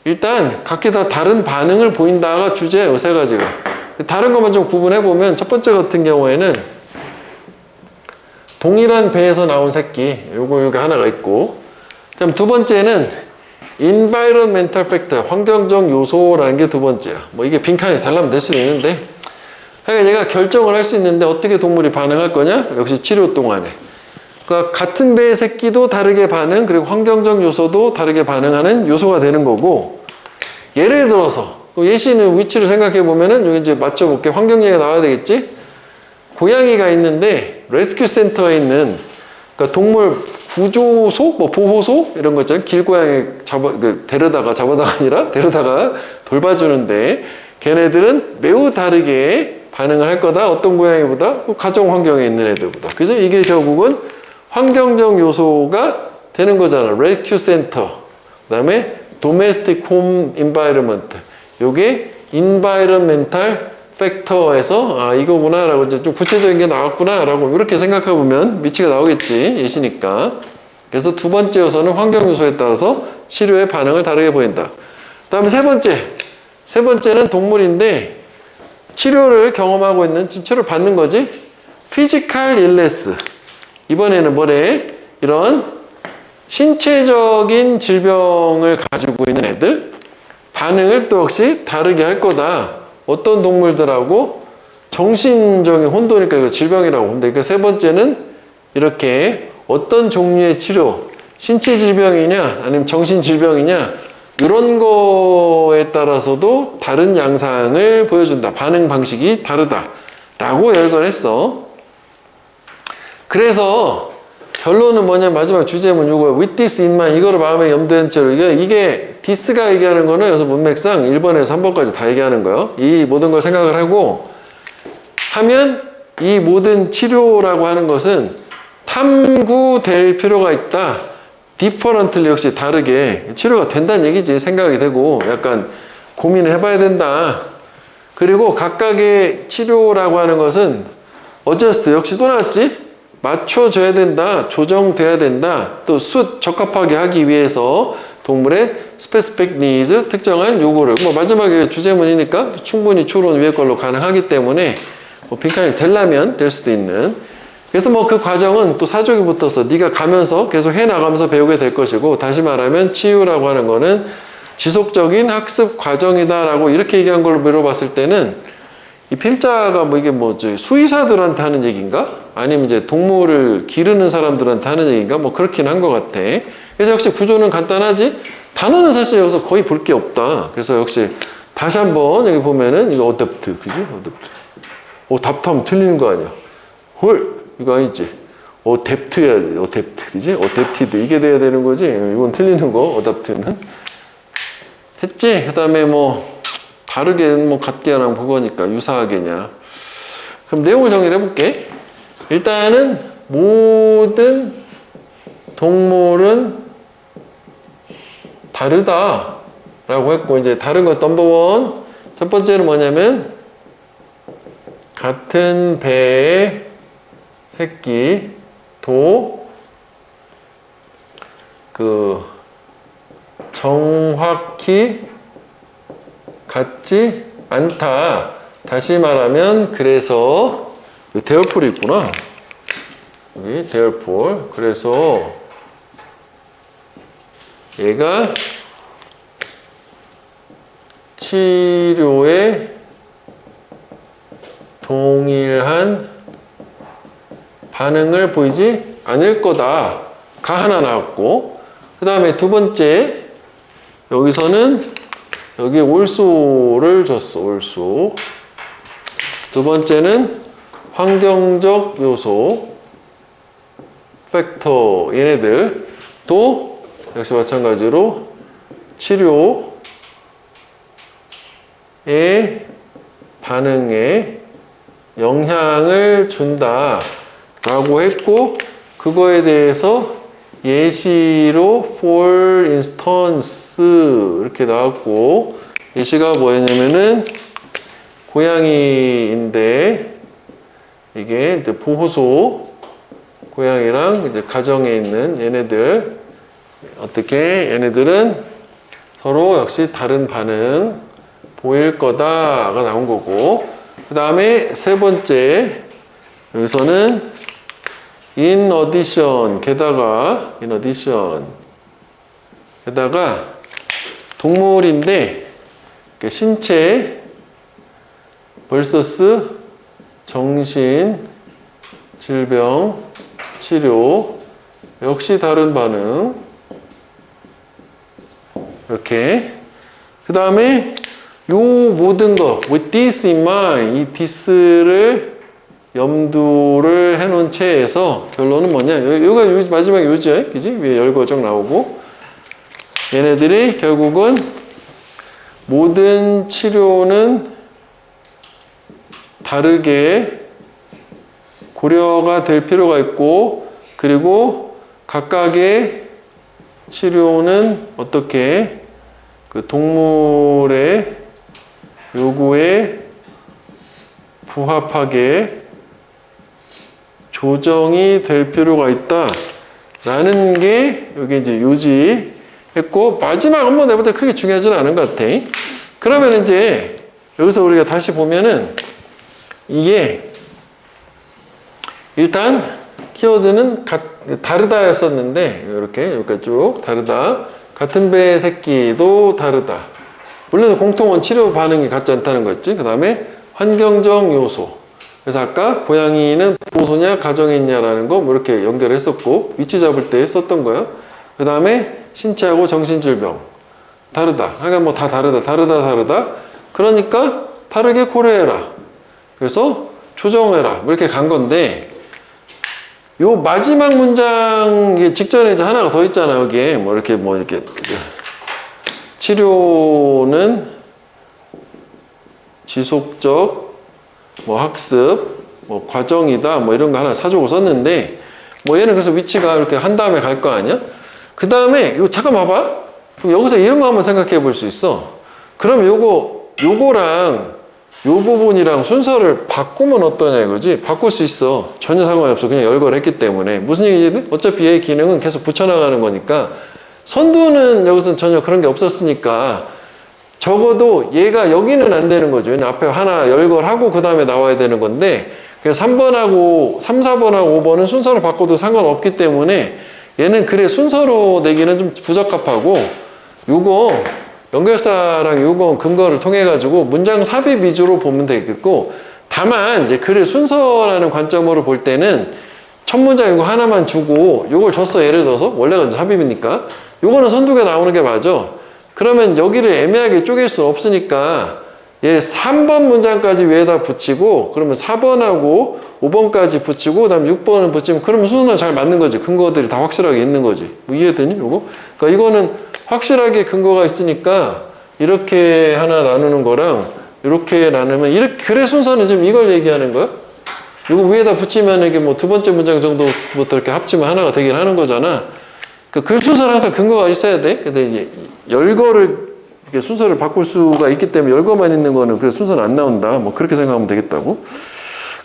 일단 각기 다 다른 반응을 보인다가 주제예요. 3가지가. 다른 것만 좀 구분해보면 첫 번째 같은 경우에는 동일한 배에서 나온 새끼, 요거 하나가 있고, 그다음 두 번째는 environmental factor, 환경적 요소라는 게 두 번째야. 뭐 이게 빈칸이 잘라면 될 수도 있는데, 그러니까 얘가 결정을 할 수 있는데 어떻게 동물이 반응할 거냐? 역시 치료 동안에. 그러니까 같은 배의 새끼도 다르게 반응, 그리고 환경적 요소도 다르게 반응하는 요소가 되는 거고, 예를 들어서 예시는 위치를 생각해 보면은 여기 이제 맞춰볼게. 환경 얘기가 나와야 되겠지? 고양이가 있는데 레스큐 센터에 있는, 그러니까 동물 구조소, 뭐 보호소 이런 거 있잖아요. 길고양이 잡아다가 아니라 데려다가 돌봐주는데 걔네들은 매우 다르게 반응을 할 거다. 어떤 고양이보다, 가정 환경에 있는 애들보다. 그죠? 이게 결국은 환경적 요소가 되는 거잖아. 레스큐 센터. 그다음에 domestic home environment. 요게 environmental factor에서 아 이거구나 라고 이제 좀 구체적인 게 나왔구나 라고 이렇게 생각해 보면 위치가 나오겠지. 예시니까. 그래서 두 번째 요소는 환경 요소에 따라서 치료의 반응을 다르게 보인다. 그 다음에 세 번째, 세 번째는 동물인데 치료를 경험하고 있는, 치료를 받는 거지. 피지컬 일레스. 이번에는 뭐래? 이런 신체적인 질병을 가지고 있는 애들 반응을 또 역시 다르게 할 거다. 어떤 동물들하고 정신적인 혼도니까 이거 질병이라고 본다. 그러니까 세 번째는 이렇게 어떤 종류의 치료, 신체 질병이냐 아니면 정신 질병이냐 이런 거에 따라서도 다른 양상을 보여준다. 반응 방식이 다르다라고 열거했어. 그래서 결론은 뭐냐, 마지막 주제문 요거 with this in mind, 이거를 마음에 염두에 둔 채로 이게 this가 얘기하는 거는 여기서 문맥상 1번에서 3번까지 다 얘기하는 거예요. 이 모든 걸 생각을 하고 하면 이 모든 치료라고 하는 것은 탐구될 필요가 있다. differently 역시 다르게 치료가 된다는 얘기지. 생각이 되고 약간 고민을 해봐야 된다. 그리고 각각의 치료라고 하는 것은 adjust 역시 또 나왔지. 맞춰줘야 된다. 조정돼야 된다. 또 적합하게 하기 위해서 동물의 specific needs, 특정한 요구를, 뭐 마지막에 주제문이니까 충분히 추론 위의 걸로 가능하기 때문에 뭐 빈칸이 되려면 될 수도 있는. 그래서 뭐 그 과정은 또 사족이 붙어서 네가 가면서 계속 해나가면서 배우게 될 것이고, 다시 말하면 치유라고 하는 거는 지속적인 학습 과정이다라고 이렇게 얘기한 걸로 미뤄봤을 때는 이 필자가 뭐 이게 뭐 수의사들한테 하는 얘기인가? 아니면 이제 동물을 기르는 사람들한테 하는 얘기인가? 뭐 그렇긴 한 것 같아. 그래서 역시 구조는 간단하지? 단어는 사실 여기서 거의 볼 게 없다. 그래서 역시 다시 한번 여기 보면은 이거 어댑트, 그지? 어댑트. 답하면 틀리는 거 아니야? 헐, 이거 아니지? 어댑트야 돼. 어댑트, 그지? 어댑티드 이게 돼야 되는 거지? 이건 틀리는 거, 어댑트는. 됐지? 그 다음에 뭐 다르게 뭐 같게랑 그거니까 유사하게냐. 그럼 내용을 정리를 해볼게. 일단은 모든 동물은 다르다라고 했고, 이제 다른 것 넘버원 첫 번째는 뭐냐면 같은 배의 새끼도 정확히 같지 않다. 다시 말하면 그래서 대열풀이 있구나. 여기 대열풀. 그래서 얘가 치료에 동일한 반응을 보이지 않을 거다가 하나 나왔고, 그 다음에 두 번째 여기서는 여기 올소를 줬어. 올소. 두 번째는 환경적 요소 팩터, 얘네들 또 역시 마찬가지로 치료의 반응에 영향을 준다 라고 했고, 그거에 대해서 예시로 for instance 이렇게 나왔고, 예시가 뭐였냐면은 고양이인데 이게 이제 보호소 고양이랑 이제 가정에 있는 얘네들, 어떻게 얘네들은 서로 역시 다른 반응 보일 거다가 나온 거고, 그 다음에 세 번째 여기서는 in addition 게다가 동물인데 신체 vs 정신 질병 치료 역시 다른 반응. 이렇게. 그 다음에 요 모든 거 with this in mind, 이 this를 염두를 해놓은 채에서 결론은 뭐냐? 여기가 마지막에 요지야, 그지? 위에 열거정 나오고, 얘네들이 결국은 모든 치료는 다르게 고려가 될 필요가 있고, 그리고 각각의 치료는 어떻게 그 동물의 요구에 부합하게 조정이 될 필요가 있다라는 게 여기 이제 요지 했고, 마지막 한번 내볼 때 크게 중요하지는 않은 것 같아. 그러면 이제 여기서 우리가 다시 보면은 이게 일단 키워드는 다르다였었는데 이렇게 여기까지 쭉 다르다. 같은 배 새끼도 다르다. 물론 공통은 치료 반응이 같지 않다는 거였지. 그 다음에 환경적 요소. 그래서 아까 고양이는 보호소냐 가정에 있냐라는 거 뭐 이렇게 연결했었고 위치 잡을 때 썼던 거예요. 그 다음에 신체하고 정신질병 다르다. 그러니까 뭐 다 다르다. 그러니까 다르게 고려해라. 그래서 조정해라. 뭐 이렇게 간 건데 요 마지막 문장 직전에 이제 하나가 더 있잖아요. 여기에 뭐 이렇게 치료는 지속적 뭐 학습 뭐 과정이다 뭐 이런 거 하나 사주고 썼는데 뭐 얘는 그래서 위치가 이렇게 한 다음에 갈 거 아니야? 그 다음에 이거 잠깐 봐봐. 그럼 여기서 이런 거 한번 생각해 볼 수 있어. 그럼 요거랑 요 부분이랑 순서를 바꾸면 어떠냐 이거지. 바꿀 수 있어. 전혀 상관이 없어. 그냥 열거했기 때문에. 무슨 얘기지? 어차피 얘의 기능은 계속 붙여나가는 거니까 선두는 여기서는 전혀 그런 게 없었으니까 적어도 얘가 여기는 안 되는 거죠. 왜냐면 앞에 하나 열거하고 그 다음에 나와야 되는 건데 그래서 3번하고 3, 4번하고 5번은 순서를 바꿔도 상관없기 때문에 얘는 그래 순서로 내기는 좀 부적합하고 요거 연결사랑 요거 근거를 통해 가지고 문장 삽입 위주로 보면 되겠고 다만 이제 글의 순서라는 관점으로 볼 때는 첫 문장 이거 하나만 주고 요걸 줬어. 예를 들어서 원래가 이제 삽입이니까 요거는 선두가 나오는 게 맞아. 그러면 여기를 애매하게 쪼갤 수 없으니까 얘 3번 문장까지 위에다 붙이고 그러면 4번하고 5번까지 붙이고 그 다음에 6번을 붙이면 그러면 순서는 잘 맞는 거지. 근거들이 다 확실하게 있는 거지. 뭐 이해되니? 요거? 그러니까 이거는 확실하게 근거가 있으니까 이렇게 하나 나누는 거랑 이렇게 나누면 이렇게 글의 순서는 지금 이걸 얘기하는 거야. 이거 위에다 붙이면 이게 뭐 두 번째 문장 정도부터 이렇게 합치면 하나가 되긴 하는 거잖아. 그 글 순서는 항상 근거가 있어야 돼. 근데 이제 열거를 이렇게 순서를 바꿀 수가 있기 때문에 열거만 있는 거는 그래서 순서는 안 나온다. 뭐 그렇게 생각하면 되겠다고.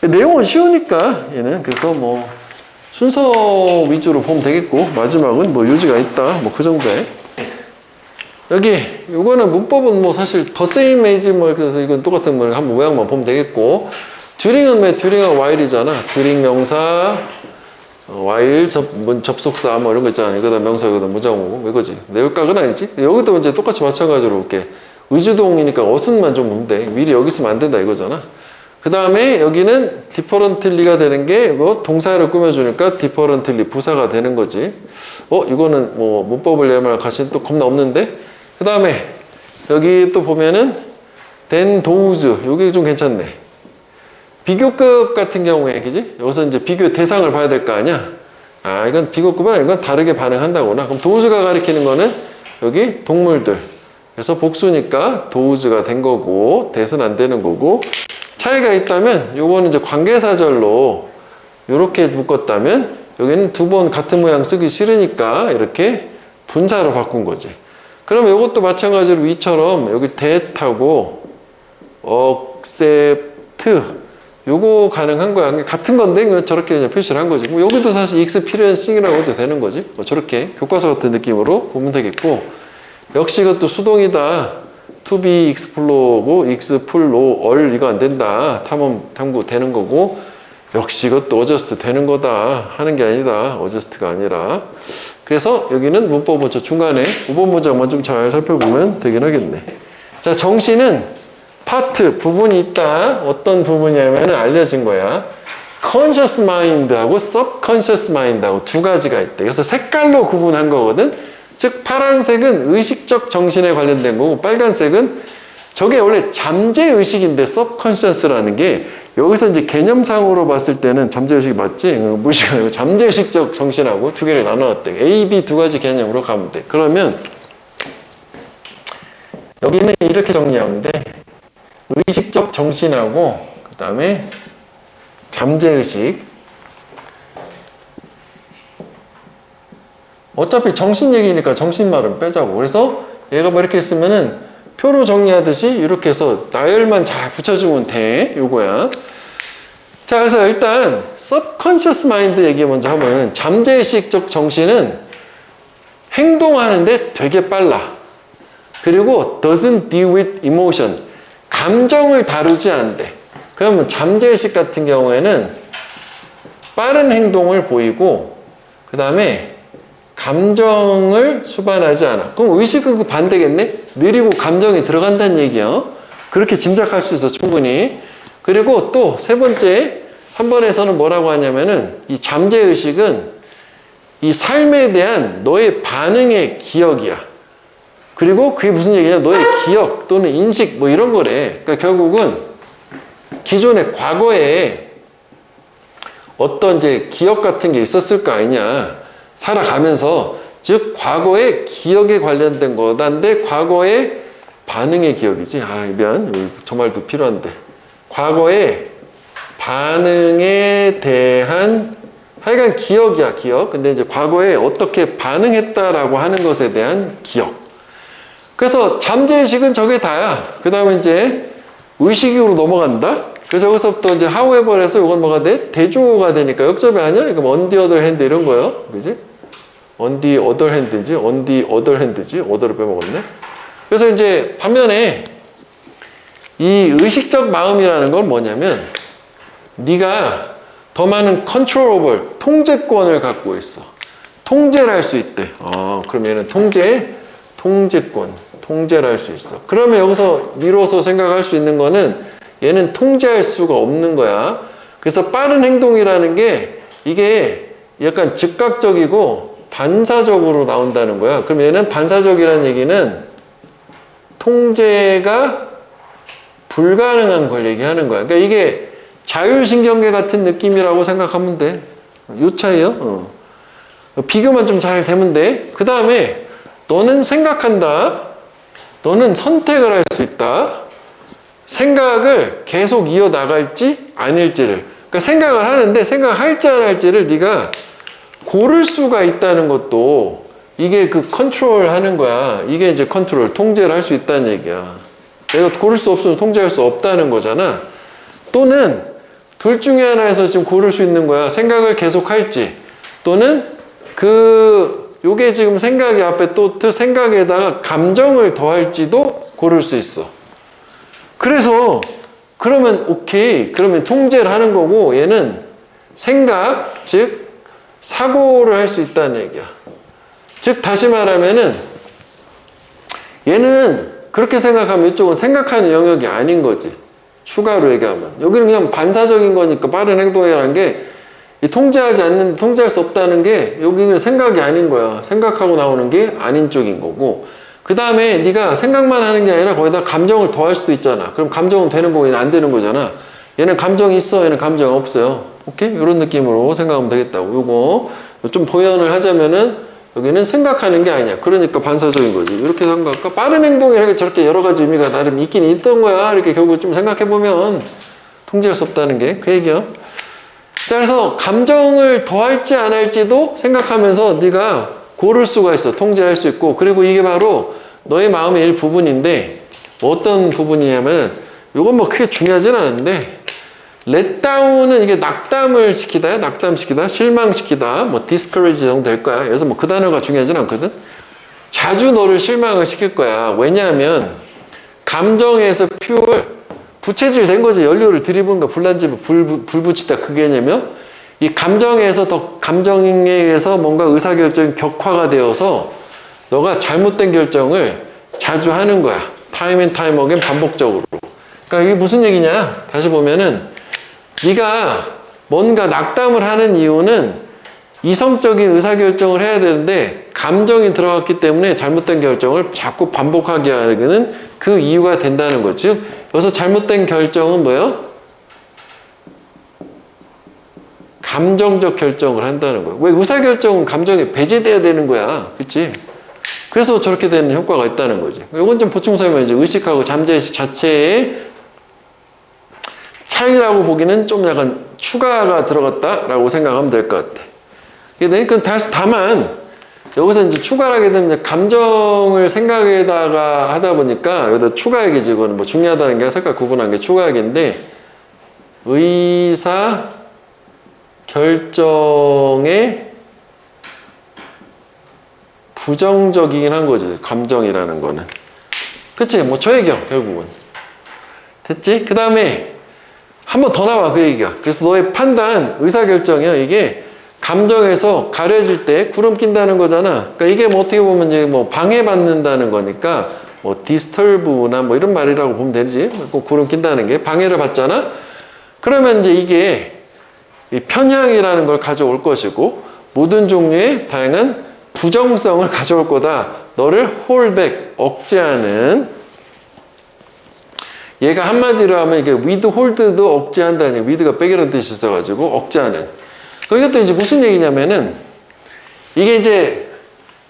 내용은 쉬우니까 얘는 그래서 뭐 순서 위주로 보면 되겠고 마지막은 뭐 유지가 있다. 뭐 그 정도에. 여기 요거는 문법은 뭐 사실 더 세임 에이지 뭐 그래서 이건 똑같은 거 한번 모양만 보면 되겠고 듀링은 왜 듀링하고 while이잖아. 듀링 명사 while 접속사 뭐 이런 거 있잖아. 이거다 명사 이거다 무장어고 이거지. 내역각은 아니지. 여기도 이제 똑같이 마찬가지로 이렇게 의주동이니까 어순만 좀 보면 돼. 미리 여기 있으면 안 된다 이거잖아. 그 다음에 여기는 differently가 되는 게 이거 동사를 꾸며주니까 differently 부사가 되는 거지. 이거는 뭐 문법을 내말 가시는 또 겁나 없는데. 그 다음에 여기 또 보면은 then those 요게 좀 괜찮네. 비교급 같은 경우에 그지? 여기서 이제 비교 대상을 봐야 될 거 아니야. 이건 비교급은 아니고 다르게 반응한다거나. 그럼 those가 가리키는 거는 여기 동물들. 그래서 복수니까 those가 된 거고 that은 안 되는 거고. 차이가 있다면 요거는 이제 관계사절로 이렇게 묶었다면 여기는 두 번 같은 모양 쓰기 싫으니까 이렇게 분사로 바꾼 거지. 그러면 이것도 마찬가지로 위처럼 여기 that하고 accept 요거 가능한 거야. 같은 건데 저렇게 그냥 표시를 한 거지. 뭐 여기도 사실 experiencing이라고 해도 되는 거지. 뭐 저렇게 교과서 같은 느낌으로 보면 되겠고 역시 이것도 수동이다. to be explor고 explore 이거 안 된다. 탐구 되는 거고 역시 이것도 adjust 되는 거다. 하는 게 아니다. adjust가 아니라. 그래서 여기는 문법은 저 중간에 5번 문장만 좀 잘 살펴보면 되긴 하겠네. 자, 정신은 파트, 부분이 있다. 어떤 부분이냐면 알려진 거야. conscious mind하고 subconscious mind하고 두 가지가 있대. 그래서 색깔로 구분한 거거든. 즉 파란색은 의식적 정신에 관련된 거고 빨간색은 저게 원래 잠재의식인데 subconscious라는 게 여기서 이제 개념상으로 봤을 때는 잠재의식이 맞지? 무의식 아니고 잠재의식적 정신하고 두 개를 나눠놨대. A, B 두 가지 개념으로 가면 돼. 그러면 여기는 이렇게 정리하면 돼. 의식적 정신하고 그 다음에 잠재의식. 어차피 정신 얘기니까 정신말은 빼자고. 그래서 얘가 뭐 이렇게 했으면은 표로 정리하듯이 이렇게 해서 나열만 잘 붙여주면 돼. 요거야. 자, 그래서 일단 subconscious mind 얘기 먼저 하면 잠재의식적 정신은 행동하는데 되게 빨라. 그리고 doesn't deal with emotion. 감정을 다루지 않대. 그러면 잠재의식 같은 경우에는 빠른 행동을 보이고 그 다음에 감정을 수반하지 않아. 그럼 의식은 그 반대겠네? 느리고 감정이 들어간다는 얘기야. 그렇게 짐작할 수 있어, 충분히. 그리고 또 세 번째, 3번에서는 뭐라고 하냐면은 이 잠재의식은 이 삶에 대한 너의 반응의 기억이야. 그리고 그게 무슨 얘기냐? 너의 기억 또는 인식 뭐 이런 거래. 그러니까 결국은 기존의 과거에 어떤 이제 기억 같은 게 있었을 거 아니냐. 살아가면서. 즉, 과거의 기억에 관련된 거다인데 과거의 반응의 기억이지. 아, 미안. 저 말도 필요한데. 과거의 반응에 대한 하여간 기억이야, 기억. 근데 이제 과거에 어떻게 반응했다라고 하는 것에 대한 기억. 그래서 잠재의식은 저게 다야. 그 다음에 이제 의식으로 넘어간다. 그래서 여기서부터 이제 however에서 이건 뭐가 돼? 대조가 되니까 역접이 아니야? 이거 on the other hand 이런 거요. 그지? on the other hand인지 on the other hand지? other를 빼먹었네. 그래서 이제 반면에 이 의식적 마음이라는 건 뭐냐면 네가 더 많은 controllable, 통제권을 갖고 있어. 통제를 할 수 있대. 그럼 얘는 통제권, 통제를 할 수 있어. 그러면 여기서 미뤄서 생각할 수 있는 거는 얘는 통제할 수가 없는 거야. 그래서 빠른 행동이라는 게 이게 약간 즉각적이고 반사적으로 나온다는 거야. 그럼 얘는 반사적이라는 얘기는 통제가 불가능한 걸 얘기하는 거야. 그러니까 이게 자율신경계 같은 느낌이라고 생각하면 돼. 요 차이요. 비교만 좀 잘 되면 돼. 그 다음에 너는 생각한다. 너는 선택을 할 수 있다. 생각을 계속 이어나갈지 아닐지를. 그러니까 생각을 하는데 생각할지 안 할지를 네가 고를 수가 있다는 것도 이게 그 컨트롤 하는 거야. 이게 이제 컨트롤, 통제를 할 수 있다는 얘기야. 내가 고를 수 없으면 통제할 수 없다는 거잖아. 또는 둘 중에 하나에서 지금 고를 수 있는 거야. 생각을 계속 할지 또는 요게 지금 생각이 앞에 또 생각에다가 감정을 더할지도 고를 수 있어. 그래서 그러면 오케이. 그러면 통제를 하는 거고 얘는 생각, 즉 사고를 할 수 있다는 얘기야. 즉 다시 말하면은 얘는 그렇게 생각하면 이쪽은 생각하는 영역이 아닌 거지. 추가로 얘기하면. 여기는 그냥 반사적인 거니까 빠른 행동이라는 게 통제하지 않는, 통제할 수 없다는 게 여기는 생각이 아닌 거야. 생각하고 나오는 게 아닌 쪽인 거고. 그 다음에 네가 생각만 하는 게 아니라 거기다 감정을 더할 수도 있잖아. 그럼 감정은 되는 거고 얘는 안 되는 거잖아. 얘는 감정이 있어, 얘는 감정이 없어요. 오케이? 이런 느낌으로 생각하면 되겠다고. 요거 좀 보완을 하자면은 여기는 생각하는 게 아니야. 그러니까 반사적인 거지. 이렇게 생각할까? 빠른 행동이라는 게 저렇게 여러 가지 의미가 나름 있긴 있던 거야. 이렇게 결국 좀 생각해보면 통제할 수 없다는 게 그 얘기야. 자, 그래서 감정을 더할지 안 할지도 생각하면서 네가 고를 수가 있어. 통제할 수 있고. 그리고 이게 바로 너의 마음의 일부분인데 어떤 부분이냐면 이건 뭐 크게 중요하진 않은데 렛다운은 이게 낙담을 시키다, 낙담시키다, 실망시키다, 뭐 discourage 정도 될 거야. 그래서 뭐 그 단어가 중요하진 않거든. 자주 너를 실망을 시킬 거야. 왜냐하면 감정에서 퓨얼, 부채질 된 거지. 연료를 들이부은가 불난집에 불 붙이다 그 개념이요. 이 감정에서 더 감정에 의해서 뭔가 의사결정이 격화가 되어서 너가 잘못된 결정을 자주 하는 거야. 타임 앤 타임 어게인 반복적으로. 그러니까 이게 무슨 얘기냐? 다시 보면은 네가 뭔가 낙담을 하는 이유는 이성적인 의사결정을 해야 되는데 감정이 들어갔기 때문에 잘못된 결정을 자꾸 반복하게 하는 그 이유가 된다는 거죠. 여기서 잘못된 결정은 뭐예요? 감정적 결정을 한다는 거예요. 왜 의사결정은 감정에 배제돼야 되는 거야. 그치? 그래서 저렇게 되는 효과가 있다는 거지. 이건 좀 보충 설명이죠. 의식하고 잠재의식 자체의 차이라고 보기는 좀 약간 추가가 들어갔다라고 생각하면 될 것 같아. 그러니까 다만 여기서 이제 추가를 하게 되면 감정을 생각에다가 하다 보니까 여기다 추가액이지. 이거는 뭐 중요하다는 게 색깔 구분한 게 추가액인데 의사 결정에 부정적이긴 한 거지. 감정이라는 거는. 그치? 뭐 저 얘기야, 결국은. 됐지? 그 다음에 한 번 더 나와, 그 얘기가. 그래서 너의 판단, 의사결정이야. 이게 감정에서 가려질 때 구름 낀다는 거잖아. 그러니까 이게 뭐 어떻게 보면 이제 뭐 방해받는다는 거니까 뭐 disturб나 뭐 이런 말이라고 보면 되지. 꼭 구름 낀다는 게 방해를 받잖아. 그러면 이제 이게 이 편향이라는 걸 가져올 것이고 모든 종류의 다양한 부정성을 가져올 거다. 너를 hold back, 억제하는. 얘가 한마디로 하면 이게 withhold도 억제한다는, with가 백이라는 뜻이 있어가지고 억제하는. 이것도 이제 무슨 얘기냐면은 이게 이제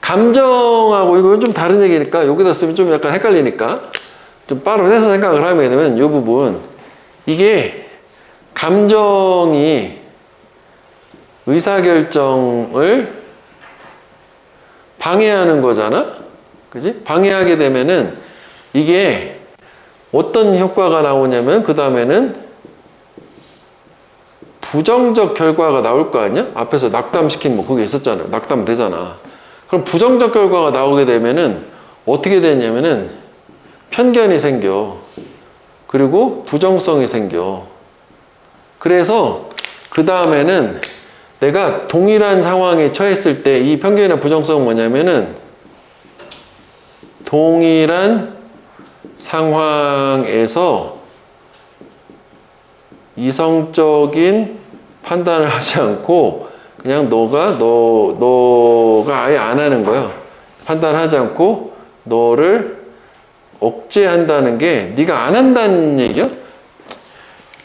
감정하고 이건 좀 다른 얘기니까 여기다 쓰면 좀 약간 헷갈리니까 좀 바로 해서 생각을 하게 되면 이 부분, 이게 감정이 의사결정을 방해하는 거잖아. 그지? 방해하게 되면은 이게 어떤 효과가 나오냐면 그 다음에는 부정적 결과가 나올 거 아니야? 앞에서 낙담시킨 뭐 그게 있었잖아요. 낙담 되잖아. 그럼 부정적 결과가 나오게 되면은 어떻게 되냐면은 편견이 생겨. 그리고 부정성이 생겨. 그래서 그 다음에는 내가 동일한 상황에 처했을 때 이 편견이나 부정성은 뭐냐면은 동일한 상황에서 이성적인 판단을 하지 않고 그냥 너가 아예 안 하는 거야. 판단하지 않고 너를 억제한다는 게 네가 안 한다는 얘기야.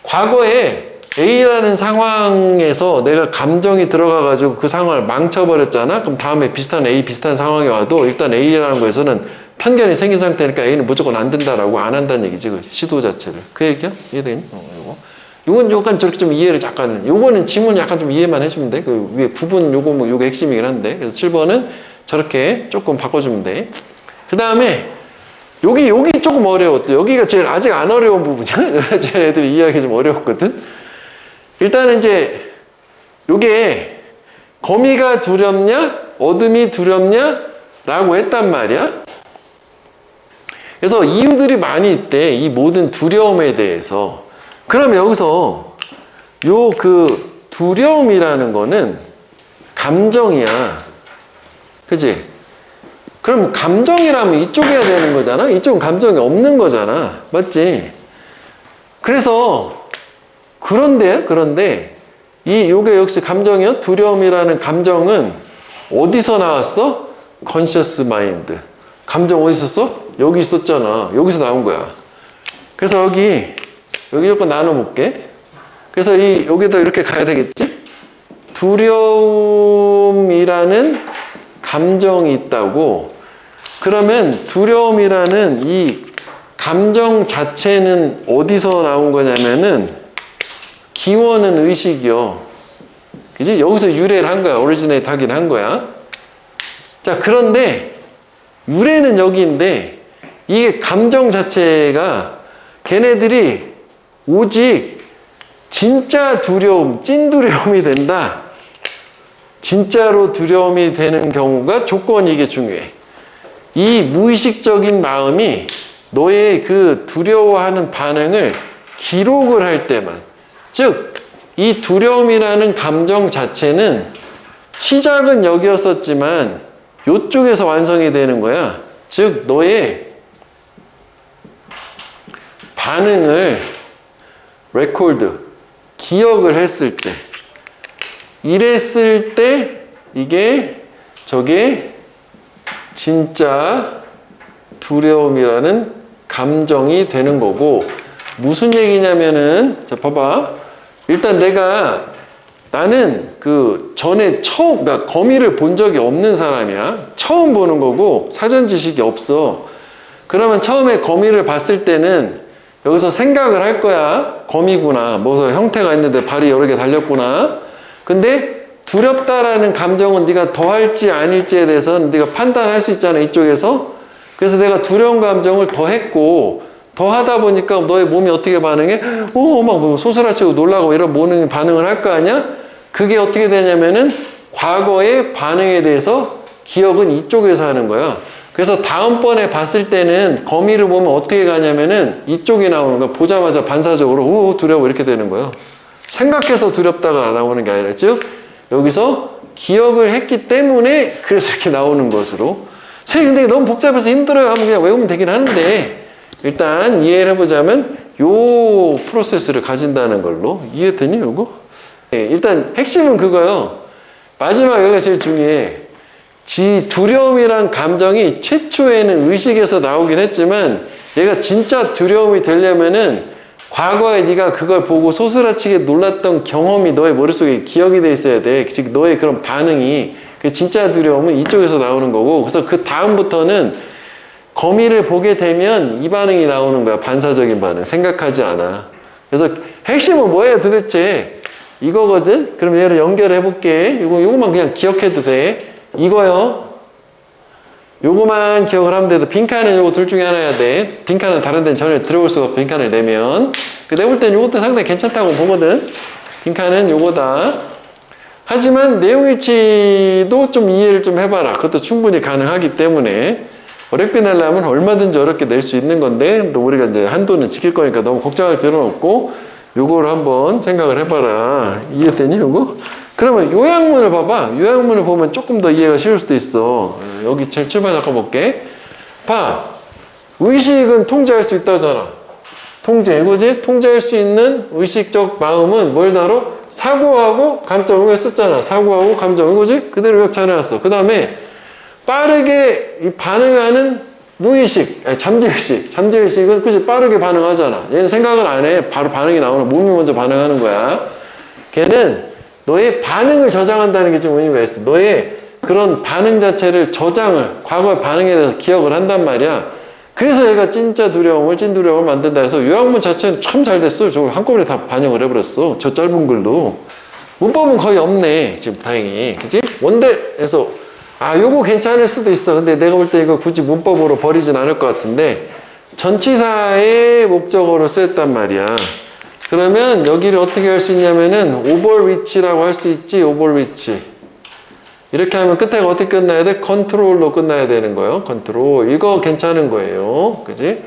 과거에 A라는 상황에서 내가 감정이 들어가가지고 그 상황을 망쳐버렸잖아. 그럼 다음에 비슷한 상황이 와도 일단 A라는 거에서는 편견이 생긴 상태니까 A는 무조건 안 된다라고 안 한다는 얘기지. 그 시도 자체를. 그 얘기야? 이해되니? 요건 약간 저렇게 좀 이해를 잠깐, 요거는 지문 약간 좀 이해만 해주면 돼. 그 위에 9번 요거 뭐 요게 핵심이긴 한데. 그래서 7번은 저렇게 조금 바꿔주면 돼. 그 다음에 여기 조금 어려웠대. 여기가 제일 아직 안 어려운 부분이야. 제 애들이 이해하기 좀 어려웠거든. 일단은 이제 요게 거미가 두렵냐? 어둠이 두렵냐? 라고 했단 말이야. 그래서 이유들이 많이 있대. 이 모든 두려움에 대해서. 그럼 여기서 요 그 두려움이라는 거는 감정이야. 그치? 그럼 감정이라면 이쪽이어야 되는 거잖아? 이쪽은 감정이 없는 거잖아. 맞지? 그래서 그런데 요게 역시 감정이요? 두려움이라는 감정은 어디서 나왔어? conscious mind. 감정 어디 있었어? 여기 있었잖아. 여기서 나온 거야. 그래서 여기 조금 나눠볼게. 그래서 여기다 이렇게 가야 되겠지? 두려움이라는 감정이 있다고. 그러면 두려움이라는 이 감정 자체는 어디서 나온 거냐면은 기원은 의식이요. 그지? 여기서 유래를 한 거야. 오리지네이트 하긴 한 거야. 자, 그런데 유래는 여기인데 이게 감정 자체가 걔네들이 오직 진짜 두려움, 찐 두려움이 된다. 진짜로 두려움이 되는 경우가 조건이 이게 중요해. 이 무의식적인 마음이 너의 그 두려워하는 반응을 기록을 할 때만. 즉, 이 두려움이라는 감정 자체는 시작은 여기였었지만 이쪽에서 완성이 되는 거야. 즉, 너의 반응을 레코드, 기억을 했을 때, 이랬을 때 저게 진짜 두려움이라는 감정이 되는 거고, 무슨 얘기냐면은, 자, 봐봐. 일단 나는 그 전에 그러니까 거미를 본 적이 없는 사람이야. 처음 보는 거고, 사전 지식이 없어. 그러면 처음에 거미를 봤을 때는 여기서 생각을 할 거야. 거미구나. 무슨 형태가 있는데 발이 여러 개 달렸구나. 근데 두렵다라는 감정은 네가 더할지 아닐지에 대해서는 네가 판단할 수 있잖아. 이쪽에서. 그래서 내가 두려운 감정을 더했고, 더하다 보니까 너의 몸이 어떻게 반응해? 막 소스라치고 놀라고 이런 반응을 할 거 아니야? 그게 어떻게 되냐면은 과거의 반응에 대해서 기억은 이쪽에서 하는 거야. 그래서 다음번에 봤을 때는 거미를 보면 어떻게 가냐면은 이쪽이 나오는 거야. 보자마자 반사적으로 오 두려워 이렇게 되는 거예요. 생각해서 두렵다가 나오는 게 아니라 즉 여기서 기억을 했기 때문에 그래서 이렇게 나오는 것으로. 선생님 근데 너무 복잡해서 힘들어요 하면 그냥 외우면 되긴 하는데 일단 이해를 해보자면 요 프로세스를 가진다는 걸로. 이해되니 요거? 네, 일단 핵심은 그거요. 마지막 여기가 제일 중요해. 두려움이란 감정이 최초에는 의식에서 나오긴 했지만 얘가 진짜 두려움이 되려면은 과거에 네가 그걸 보고 소스라치게 놀랐던 경험이 너의 머릿속에 기억이 돼 있어야 돼. 즉 너의 그런 반응이 그 진짜 두려움은 이쪽에서 나오는 거고 그래서 그 다음부터는 거미를 보게 되면 이 반응이 나오는 거야. 반사적인 반응. 생각하지 않아. 그래서 핵심은 뭐예요 도대체? 이거거든? 그럼 얘를 연결해 볼게. 요거만 그냥 기억해도 돼. 이거요. 요거만 기억을 하면 돼. 빈칸은 요거 둘 중에 하나야 돼. 빈칸은 다른 데는 전혀 들어올 수가 없어. 빈칸을 내면. 내볼 땐 요것도 상당히 괜찮다고 보거든. 빈칸은 요거다. 하지만 내용일치도 좀 이해를 좀 해봐라. 그것도 충분히 가능하기 때문에 어렵게 내려면 얼마든지 어렵게 낼 수 있는 건데 또 우리가 이제 한도는 지킬 거니까 너무 걱정할 필요는 없고 요거를 한번 생각을 해봐라. 이해되니 요거? 그러면 요약문을 봐봐. 요약문을 보면 조금 더 이해가 쉬울 수도 있어. 여기 제일 출발 잠깐 볼게. 봐. 의식은 통제할 수 있다잖아. 통제, 이거지? 통제할 수 있는 의식적 마음은 뭘 다뤄? 사고하고 감정을 썼잖아. 사고하고 감정, 이거지? 그대로 요약 잘 해놨어. 그 다음에 빠르게 반응하는 무의식, 아니 잠재의식. 잠재의식은 그치 빠르게 반응하잖아. 얘는 생각을 안 해. 바로 반응이 나오는 몸이 먼저 반응하는 거야. 걔는 너의 반응을 저장한다는 게 좀 의미가 있어. 너의 그런 반응 자체를 저장을, 과거의 반응에 대해서 기억을 한단 말이야. 그래서 얘가 진짜 두려움을, 찐두려움을 만든다 해서 요약문 자체는 참 잘 됐어. 저 한꺼번에 다 반영을 해버렸어. 저 짧은 글도. 문법은 거의 없네. 지금 다행히. 그치? 원대에서 요거 괜찮을 수도 있어. 근데 내가 볼 때 이거 굳이 문법으로 버리진 않을 것 같은데 전치사의 목적어로 쓰였단 말이야. 그러면 여기를 어떻게 할 수 있냐면은 overreach라고 할 수 있지. overreach. 이렇게 하면 끝에가 어떻게 끝나야 돼? 컨트롤로 끝나야 되는 거예요. 컨트롤. 이거 괜찮은 거예요. 그지?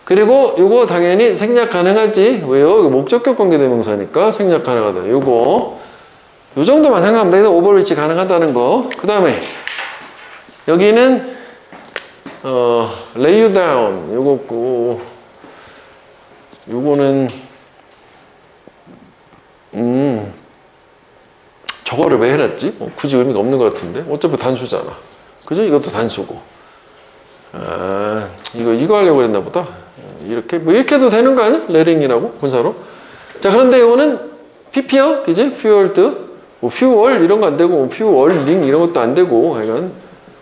그리고 이거 당연히 생략 가능하지. 왜요? 이거 목적격 관계대명사니까 생략 가능하다. 요거. 요 정도만 생각하면 돼. 오버리치 가능하다는 거. 그 다음에 여기는 lay you down. 요거고 요거는 저거를 왜 해놨지? 굳이 의미가 없는 것 같은데 어차피 단수잖아. 그죠? 이것도 단수고. 이거 하려고 그랬나 보다. 이렇게 이렇게 해도 되는 거 아니야? 레링이라고 분사로. 자, 그런데 이거는 PP요, 그지? fueled, fuel 이런 거 안 되고 fueling 이런 것도 안 되고 이건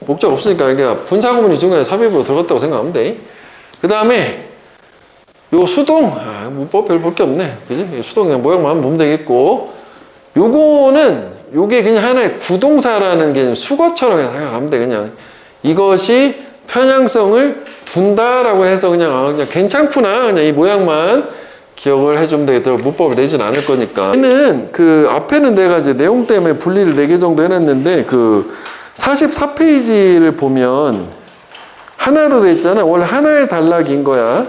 목적 없으니까 이게 분사 구문이 중간에 삽입으로 들어갔다고 생각하면 돼. 그 다음에 요 수동, 문법 별 볼 게 없네. 그지? 수동 그냥 모양만 보면 되겠고, 요게 그냥 하나의 구동사라는 게 수거처럼 그냥 생각하면 돼. 그냥 이것이 편향성을 둔다라고 해서 그냥 괜찮구나. 그냥 이 모양만 기억을 해주면 되겠다. 문법을 내진 않을 거니까. 얘는 앞에는 내가 이제 내용 때문에 분리를 4개 정도 해놨는데 44페이지를 보면 하나로 돼 있잖아. 원래 하나의 단락인 거야.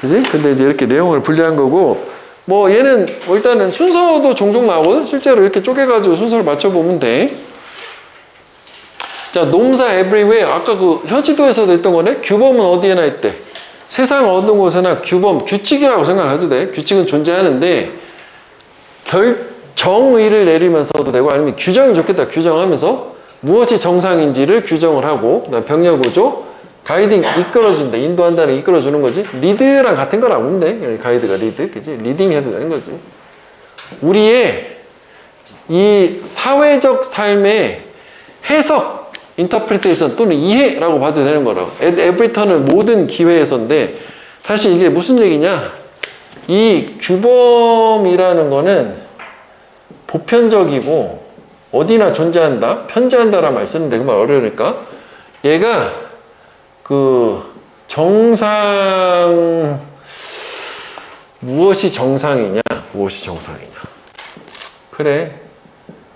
그지? 근데 이제 이렇게 내용을 분리한 거고, 얘는 일단은 순서도 종종 나오거든? 실제로 이렇게 쪼개가지고 순서를 맞춰보면 돼. 자, 농사 everywhere. 아까 현지도에서도 했던 거네? 규범은 어디에나 있대? 세상 어느 곳에나 규범, 규칙이라고 생각해도 돼. 규칙은 존재하는데, 정의를 내리면서도 되고, 아니면 규정이 좋겠다. 규정하면서 무엇이 정상인지를 규정을 하고, 그다음 병력구조, 가이딩, 이끌어준다. 인도한다는 이끌어주는 거지. 리드랑 같은 거라고 보면 돼. 가이드가 리드. 그지? 리딩 해도 되는 거지. 우리의 이 사회적 삶의 해석, 인터프리테이션 또는 이해라고 봐도 되는 거라고. every 턴은 모든 기회에서인데, 사실 이게 무슨 얘기냐? 이 규범이라는 거는 보편적이고, 어디나 존재한다? 편재한다라는 말 쓰는데 그 말 어려우니까. 얘가 무엇이 정상이냐? 무엇이 정상이냐? 그래.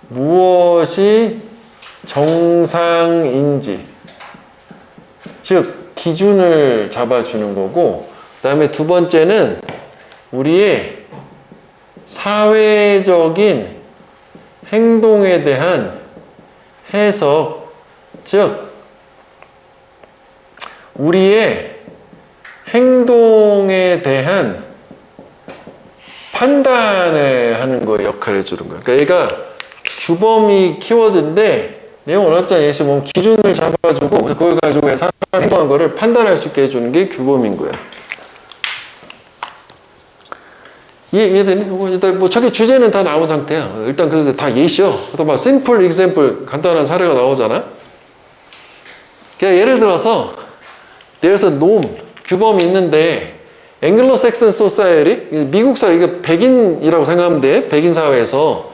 무엇이 정상인지. 즉 기준을 잡아주는 거고, 그 다음에 두 번째는 우리의 사회적인 행동에 대한 해석, 즉 우리의 행동에 대한 판단을 하는 거에 역할을 해주는 거예요. 그러니까 얘가 규범이 키워드인데 내용 어렵잖아요. 예시 보면 기준을 잡아주고 그걸 가지고 사람 행동한 거를 판단할 수 있게 해주는 게 규범인 거야. 이해되니? 일단 뭐 저기 주제는 다 나온 상태야. 일단 그래서 다 예시요. 또 막 simple example 간단한 사례가 나오잖아. 그러니까 예를 들어서 there's a norm 규범이 있는데 앵글로색슨 소사이어티 미국 사회 이게 백인이라고 생각하면 돼. 백인 사회에서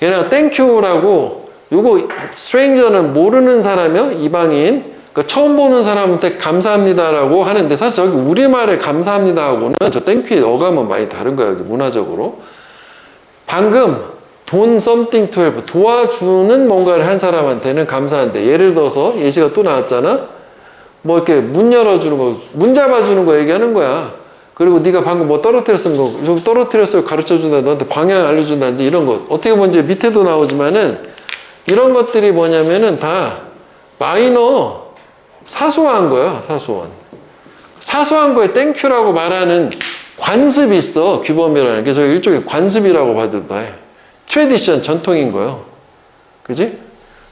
얘네가 땡큐라고 요거 스트레인저는 모르는 사람이요 이방인 그러니까 처음 보는 사람한테 감사합니다라고 하는데 사실 저기 우리말에 감사합니다하고는 저 땡큐의 어감은 많이 다른 거야 여기 문화적으로. 방금 돈 something to help 도와주는 뭔가를 한 사람한테는 감사한데 예를 들어서 예시가 또 나왔잖아. 뭐 이렇게 문 열어주는 거, 문 잡아주는 거 얘기하는 거야. 그리고 네가 방금 뭐 떨어뜨렸은 거, 좀 떨어뜨렸어요 가르쳐준다, 너한테 방향 알려준다든지 이런 거. 어떻게 보면 이제 밑에도 나오지만은 이런 것들이 뭐냐면은 다 마이너 사소한 거야, 사소한. 사소한 거에 땡큐라고 말하는 관습이 있어, 규범이라는 게. 저 일종의 관습이라고 봐도 돼. 트레디션, 전통인 거예요. 그지?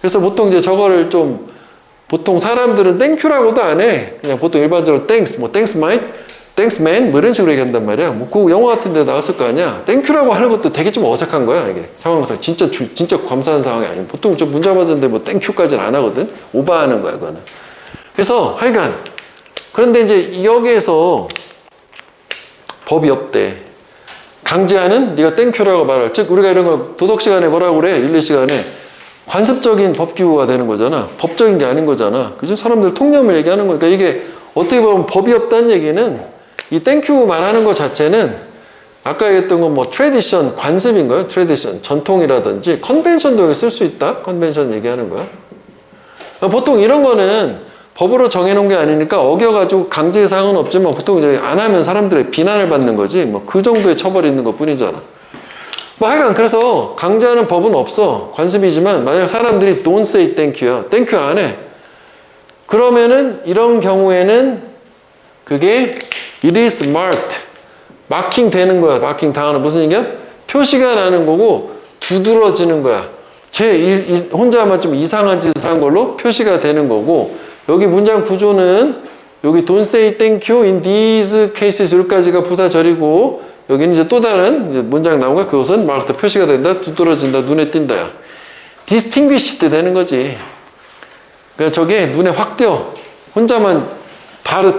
그래서 보통 이제 저거를 좀 보통 사람들은 땡큐라고도 안 해. 그냥 보통 일반적으로 땡스, 뭐 땡스 마인, 땡스 맨, 뭐 이런 식으로 얘기한단 말이야. 뭐 그 영화 같은 데 나왔을 거 아니야. 땡큐라고 하는 것도 되게 좀 어색한 거야, 이게. 상황상. 진짜 감사한 상황이 아니고. 보통 저 문자 받았는데 뭐 땡큐까지는 안 하거든. 오버하는 거야, 그거는. 그래서 하여간. 그런데 이제 여기에서 법이 없대. 강제하는 네가 땡큐라고 말할. 즉, 우리가 이런 거 도덕 시간에 뭐라고 그래? 윤리 시간에. 관습적인 법규가 되는 거잖아. 법적인 게 아닌 거잖아. 그죠? 사람들 통념을 얘기하는 거니까 이게 어떻게 보면 법이 없다는 얘기는 이 땡큐 말하는 것 자체는 아까 얘기했던 건 뭐 트레디션, 관습인 거예요. 트레디션, 전통이라든지 컨벤션도 여기 쓸 수 있다. 컨벤션 얘기하는 거야. 그러니까 보통 이런 거는 법으로 정해놓은 게 아니니까 어겨가지고 강제사항은 없지만 보통 이제 안 하면 사람들의 비난을 받는 거지. 뭐 그 정도의 처벌이 있는 것 뿐이잖아. 뭐 하여간 그래서 강제하는 법은 없어. 관습이지만 만약 사람들이 don't say thank you야. thank you 안 해. 그러면은 이런 경우에는 그게 it is marked. 마킹 되는 거야. 마킹 당하는 무슨 얘기야? 표시가 나는 거고 두드러지는 거야. 혼자만 좀 이상한 짓을 한 걸로 표시가 되는 거고 여기 문장 구조는 여기 don't say thank you in these cases 여기까지가 부사절이고 여기는 이제 또 다른 문장 나온 거야. 그것은 marked 표시가 된다, 두드러진다, 눈에 띈다. distinguished 되는 거지. 그러니까 저게 눈에 확 띄어. 혼자만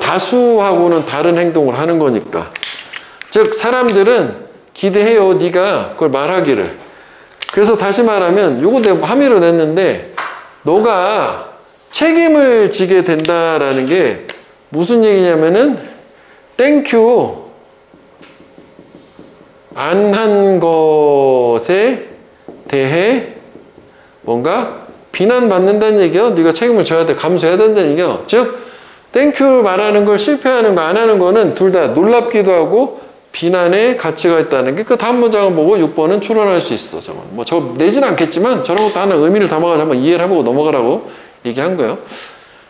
다수하고는 다른 행동을 하는 거니까. 즉 사람들은 기대해요. 네가 그걸 말하기를. 그래서 다시 말하면 요거 내가 함의로 냈는데 너가 책임을 지게 된다라는 게 무슨 얘기냐면은 땡큐 안 한 것에 대해 뭔가 비난받는다는 얘기요. 네가 책임을 져야 돼. 감수해야 된다는 얘기요. 즉 땡큐 말하는 걸 실패하는 거 안 하는 거는 둘 다 놀랍기도 하고 비난의 가치가 있다는 게 그 다음 문장을 보고 6번은 추론할 수 있어. 저건 뭐 저 내지는 않겠지만 저런 것도 하나 의미를 담아가지고 한번 이해를 해보고 넘어가라고 얘기한 거예요.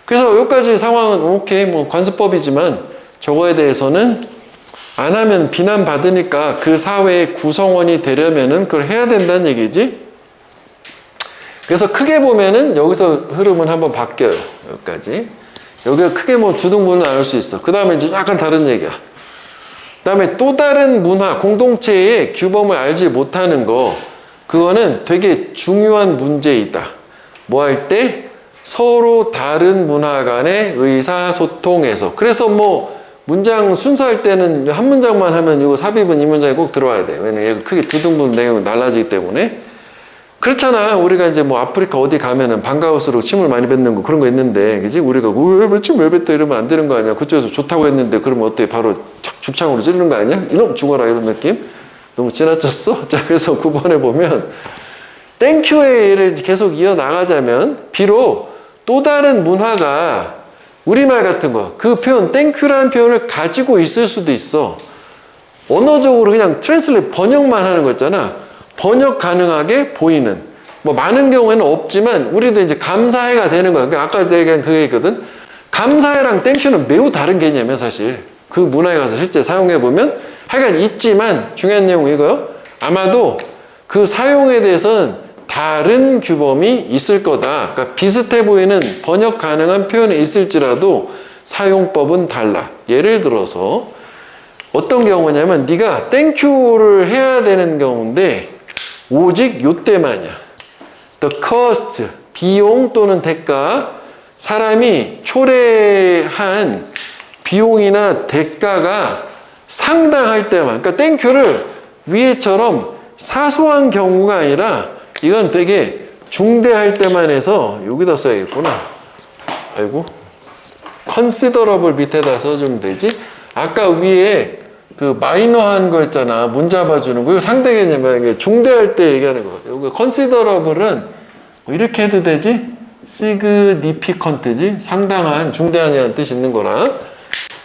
그래서 여기까지 상황은 오케이 뭐 관습법이지만 저거에 대해서는 안 하면 비난받으니까 그 사회의 구성원이 되려면은 그걸 해야 된다는 얘기지. 그래서 크게 보면은 여기서 흐름은 한번 바뀌어요. 여기까지. 여기가 크게 뭐 두 등분을 나눌 수 있어. 그 다음에 이제 약간 다른 얘기야. 그 다음에 또 다른 문화, 공동체의 규범을 알지 못하는 거, 그거는 되게 중요한 문제이다. 뭐 할 때? 서로 다른 문화 간의 의사소통에서. 그래서 뭐 문장 순서할 때는 한 문장만 하면 이거 삽입은 이 문장에 꼭 들어와야 돼. 왜냐면 얘가 크게 두 등분 내용이 달라지기 때문에. 그렇잖아. 우리가 이제 뭐 아프리카 어디 가면은 방과후스로 침을 많이 뱉는 거 그런 거 있는데, 그지? 우리가 왜 침 왜 뱉어 이러면 안 되는 거 아니야? 그쪽에서 좋다고 했는데 그러면 어때? 바로 죽창으로 찌르는 거 아니야? 이놈 죽어라 이런 느낌? 너무 지나쳤어? 자, 그래서 9번에 보면 땡큐의 예를 계속 이어나가자면 비록 또 다른 문화가 우리말 같은 거, 그 표현, 땡큐라는 표현을 가지고 있을 수도 있어. 언어적으로 그냥 트랜슬레이트 번역만 하는 거 있잖아. 번역 가능하게 보이는. 뭐 많은 경우에는 없지만 우리도 이제 감사해가 되는 거야. 그러니까 아까 얘기한 그 얘기거든. 감사해랑 땡큐는 매우 다른 개념이야, 사실. 그 문화에 가서 실제 사용해 보면 하여간 있지만 중요한 내용은 이거요. 아마도 그 사용에 대해서는 다른 규범이 있을 거다. 그러니까 비슷해 보이는 번역 가능한 표현이 있을지라도 사용법은 달라. 예를 들어서 어떤 경우냐면 네가 땡큐를 해야 되는 경우인데 오직 요때만이야. The cost, 비용 또는 대가, 사람이 초래한 비용이나 대가가 상당할 때만, 그러니까 땡큐를 위에처럼 사소한 경우가 아니라 이건 되게 중대할 때만 해서 여기다 써야겠구나. 아이고. considerable 밑에다 써주면 되지. 아까 위에 그 마이너한 거 있잖아. 문 잡아주는 거. 이거 상대 개념이야. 중대할 때 얘기하는 거. 여기 considerable은 뭐 이렇게 해도 되지? significant지? 상당한, 중대한이라는 뜻이 있는 거라.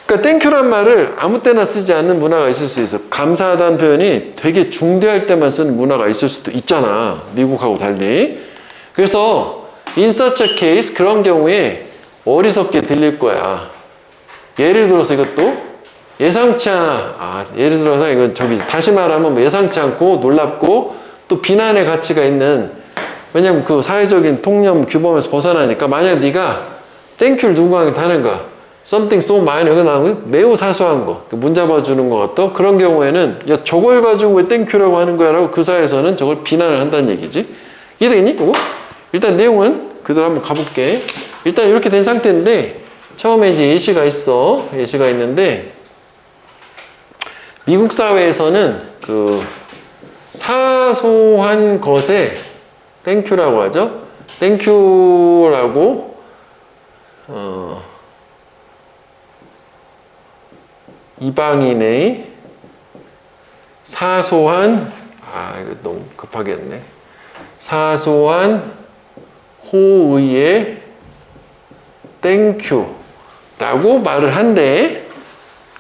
그러니까 땡큐란 말을 아무 때나 쓰지 않는 문화가 있을 수 있어. 감사하다는 표현이 되게 중대할 때만 쓰는 문화가 있을 수도 있잖아. 미국하고 달리. 그래서 in such a case, 그런 경우에 어리석게 들릴 거야. 예를 들어서 이것도 예상치 않아. 예를 들어서 이건 다시 말하면 뭐 예상치 않고 놀랍고 또 비난의 가치가 있는, 왜냐면 그 사회적인 통념 규범에서 벗어나니까 만약 네가 땡큐를 누군가한테 하는 거야. something so minor, 이거 나오면 매우 사소한 거, 문 잡아주는 것 같다. 그런 경우에는 야 저걸 가지고 왜 땡큐라고 하는 거야 라고 그 사회에서는 저걸 비난을 한다는 얘기지. 이해되겠니? 일단 내용은 그대로 한번 가볼게. 일단 이렇게 된 상태인데 처음에 이제 예시가 있어. 예시가 있는데 미국 사회에서는 그 사소한 것에 땡큐라고 하죠. 땡큐라고 이방인의 사소한, 이거 너무 급하게 했네. 사소한 호의의 땡큐라고 말을 한대.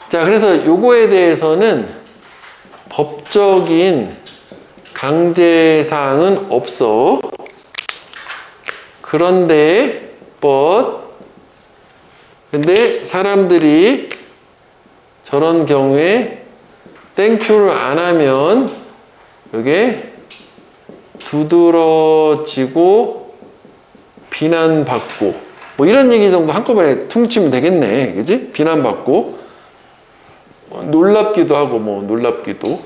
자, 그래서 요거에 대해서는 법적인 강제사항은 없어. 그런데, 근데 사람들이 저런 경우에 땡큐를 안 하면 이게 두드러지고 비난받고 뭐 이런 얘기 정도 한꺼번에 퉁치면 되겠네. 그지? 비난받고 놀랍기도 하고 뭐 놀랍기도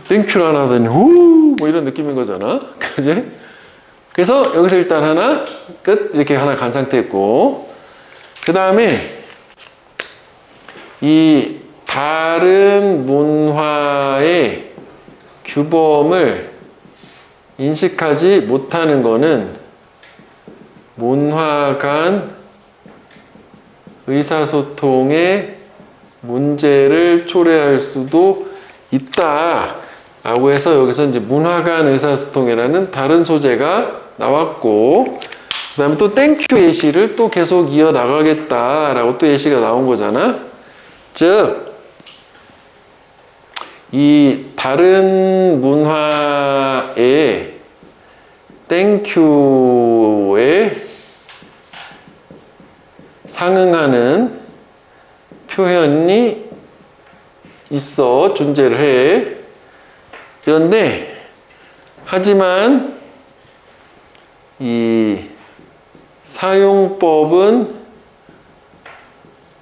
땡큐를 안 하더니 뭐 이런 느낌인 거잖아. 그지? 그래서 여기서 일단 하나 끝 이렇게 하나 간 상태였고 그 다음에 이 다른 문화의 규범을 인식하지 못하는 거는 문화 간 의사소통에 문제를 초래할 수도 있다 라고 해서 여기서 이제 문화 간 의사소통이라는 다른 소재가 나왔고 그 다음에 또 땡큐 예시를 또 계속 이어나가겠다 라고 또 예시가 나온 거잖아. 즉, 이 다른 문화의 땡큐에 상응하는 표현이 있어 존재를 해. 그런데 하지만 이 사용법은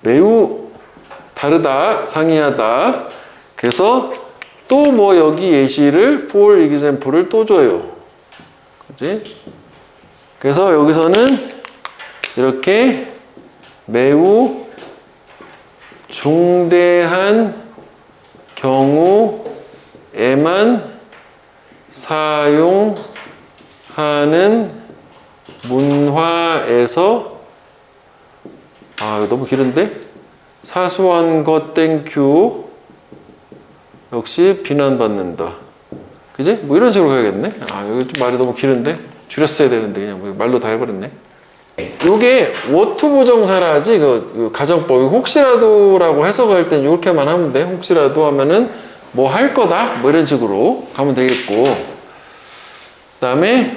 매우 다르다, 상이하다. 그래서 또 뭐 여기 예시를 for example을 또 줘요. 그지? 그래서 여기서는 이렇게 매우 중대한 경우에만 사용하는 문화에서 이거 너무 길은데? 사소한 것 땡큐 역시 비난받는다. 그지? 뭐 이런 식으로 가야겠네. 여기 좀 말이 너무 길은데? 줄였어야 되는데 그냥 말로 다 해버렸네. 요게 what 부정사라 하지 그 가정법 혹시라도라고 해석할 땐 이렇게만 하면 돼. 혹시라도 하면은 뭐 할 거다 뭐 이런 식으로 가면 되겠고, 그 다음에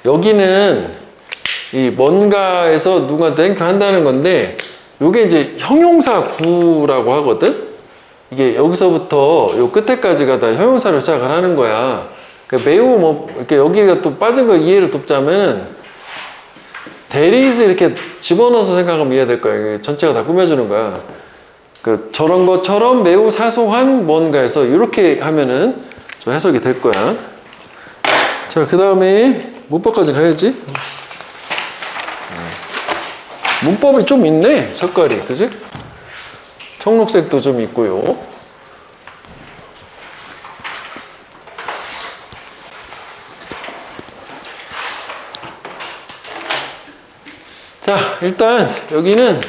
여기는 이 뭔가에서 누가 땡큐 한다는 건데 요게 이제 형용사 구라고 하거든. 이게 여기서부터 요 끝에까지가 다 형용사로 시작을 하는 거야. 그러니까 매우 뭐 이렇게 여기가 또 빠진 걸 이해를 돕자면은 there is 이렇게 집어넣어서 생각하면 이해될 거야. 전체가 다 꾸며주는 거야. 그 저런 것처럼 매우 사소한 뭔가에서 이렇게 하면은 좀 해석이 될 거야. 자, 그 다음에 문법까지 가야지. 문법이 좀 있네, 색깔이. 그지? 청록색도 좀 있고요. 자, 일단 여기는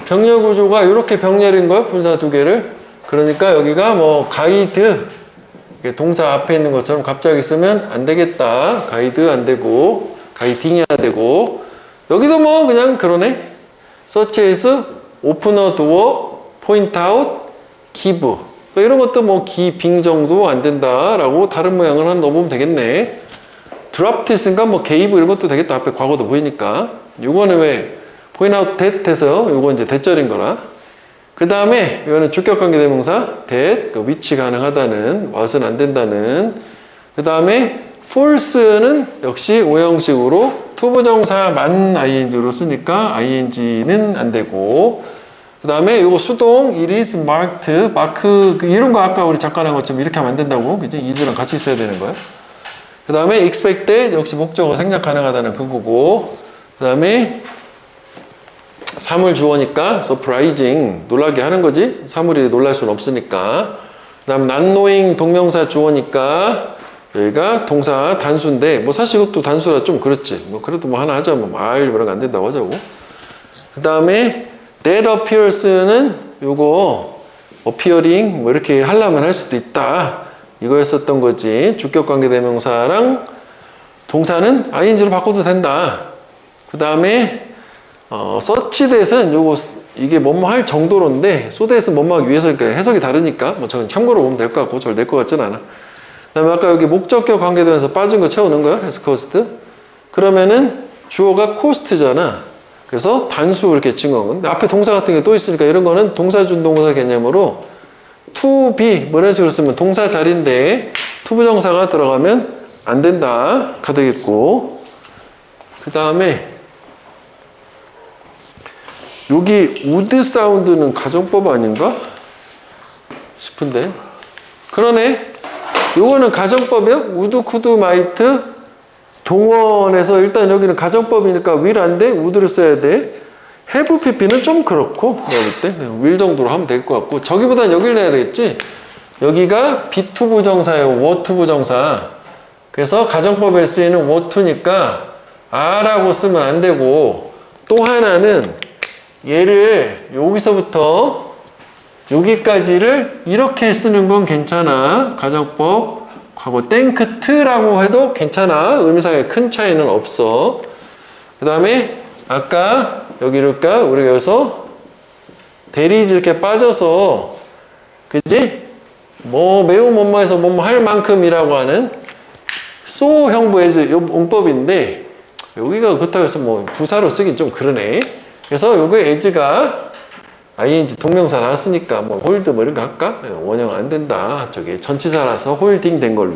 병렬 구조가 이렇게 병렬인 거야, 분사 두 개를. 그러니까 여기가 뭐 가이드, 동사 앞에 있는 것처럼 갑자기 쓰면 안 되겠다. 가이드 안 되고, 가이딩이 안 되고. 여기도 뭐 그냥 그러네. such as open a door, point out, give. 이런 것도 뭐 빙 정도 안 된다라고 다른 모양을 하나 넣어보면 되겠네. dropped 있으니까 뭐 gave 이런 것도 되겠다. 앞에 과거도 보이니까. 요거는 왜 point out that 해서 요거 이제 대절인 거라. 그 다음에 이거는 주격관계 대명사 that, 그 위치 가능하다는, what은 안 된다는. 그 다음에 false는 역시 오형식으로 투부정사만 ing로 쓰니까 ing는 안 되고. 그 다음에 요거 수동 it is marked, 마크 이런 거 아까 우리 잠깐 한 것처럼 이렇게 하면 안 된다고. 그지? is랑 같이 있어야 되는 거야. 그 다음에 expected 역시 목적어 생략 가능하다는 그거고. 그 다음에 사물 주어니까 surprising 놀라게 하는 거지. 사물이 놀랄 수는 없으니까. 그 다음 not knowing 동명사 주어니까 여기가 동사 단수인데 뭐 사실 이것도 단수라 좀 그렇지. 뭐 그래도 뭐 하나 하자. 뭐 말 이런 거 안 된다고 하자고. 그 다음에 that appears는 요거 appearing 뭐 이렇게 하려면 할 수도 있다. 이거였었던 거지. 주격관계 대명사랑 동사는 ing로 바꿔도 된다. 그 다음에 search that은 요거 이게 뭐뭐 할 정도로인데 so that은 뭐뭐 하기 위해서 그러니까 해석이 다르니까 뭐 저는 참고로 보면 될 것 같고 절 될 것 같진 않아. 그 다음에 아까 여기 목적격 관계되면서 빠진 거 채우는 거야. has cost. 그러면은 주어가 cost잖아. 그래서 단수 이렇게 증언. 근데 앞에 동사 같은 게 또 있으니까 이런 거는 동사 준동사 개념으로 to be 뭐 이런 식으로 쓰면 동사 자리인데 투부정사가 들어가면 안 된다. 가 되겠고. 그 다음에 여기 would 사운드는 가정법 아닌가? 싶은데. 그러네. 요거는 가정법이요. would, could, might 동원에서 일단 여기는 가정법이니까 will 안 돼. would를 써야 돼. have, pp는 좀 그렇고 내가 볼 때 will 정도로 하면 될 것 같고 저기보단 여기를 내야 되겠지. 여기가 be2 부정사예요. what 부정사. 그래서 가정법에 쓰이는 what니까 a라고 쓰면 안 되고 또 하나는 얘를 여기서부터 여기까지를 이렇게 쓰는 건 괜찮아. 가정법 과거 땡크트라고 해도 괜찮아. 의미상의 큰 차이는 없어. 그 다음에 아까 여기를까 우리가 여기서 대리지 이렇게 빠져서 그지? 뭐 매우 뭐뭐해서 뭐뭐 할 만큼이라고 하는 so 형부 as 요 문법인데 여기가 그렇다고 해서 뭐 부사로 쓰긴 좀 그러네. 그래서 요거 as가 ing 동명사 나왔으니까 뭐 홀드 뭐 이런 거 할까? 원형 안 된다. 저기 전치사라서 홀딩 된 걸로.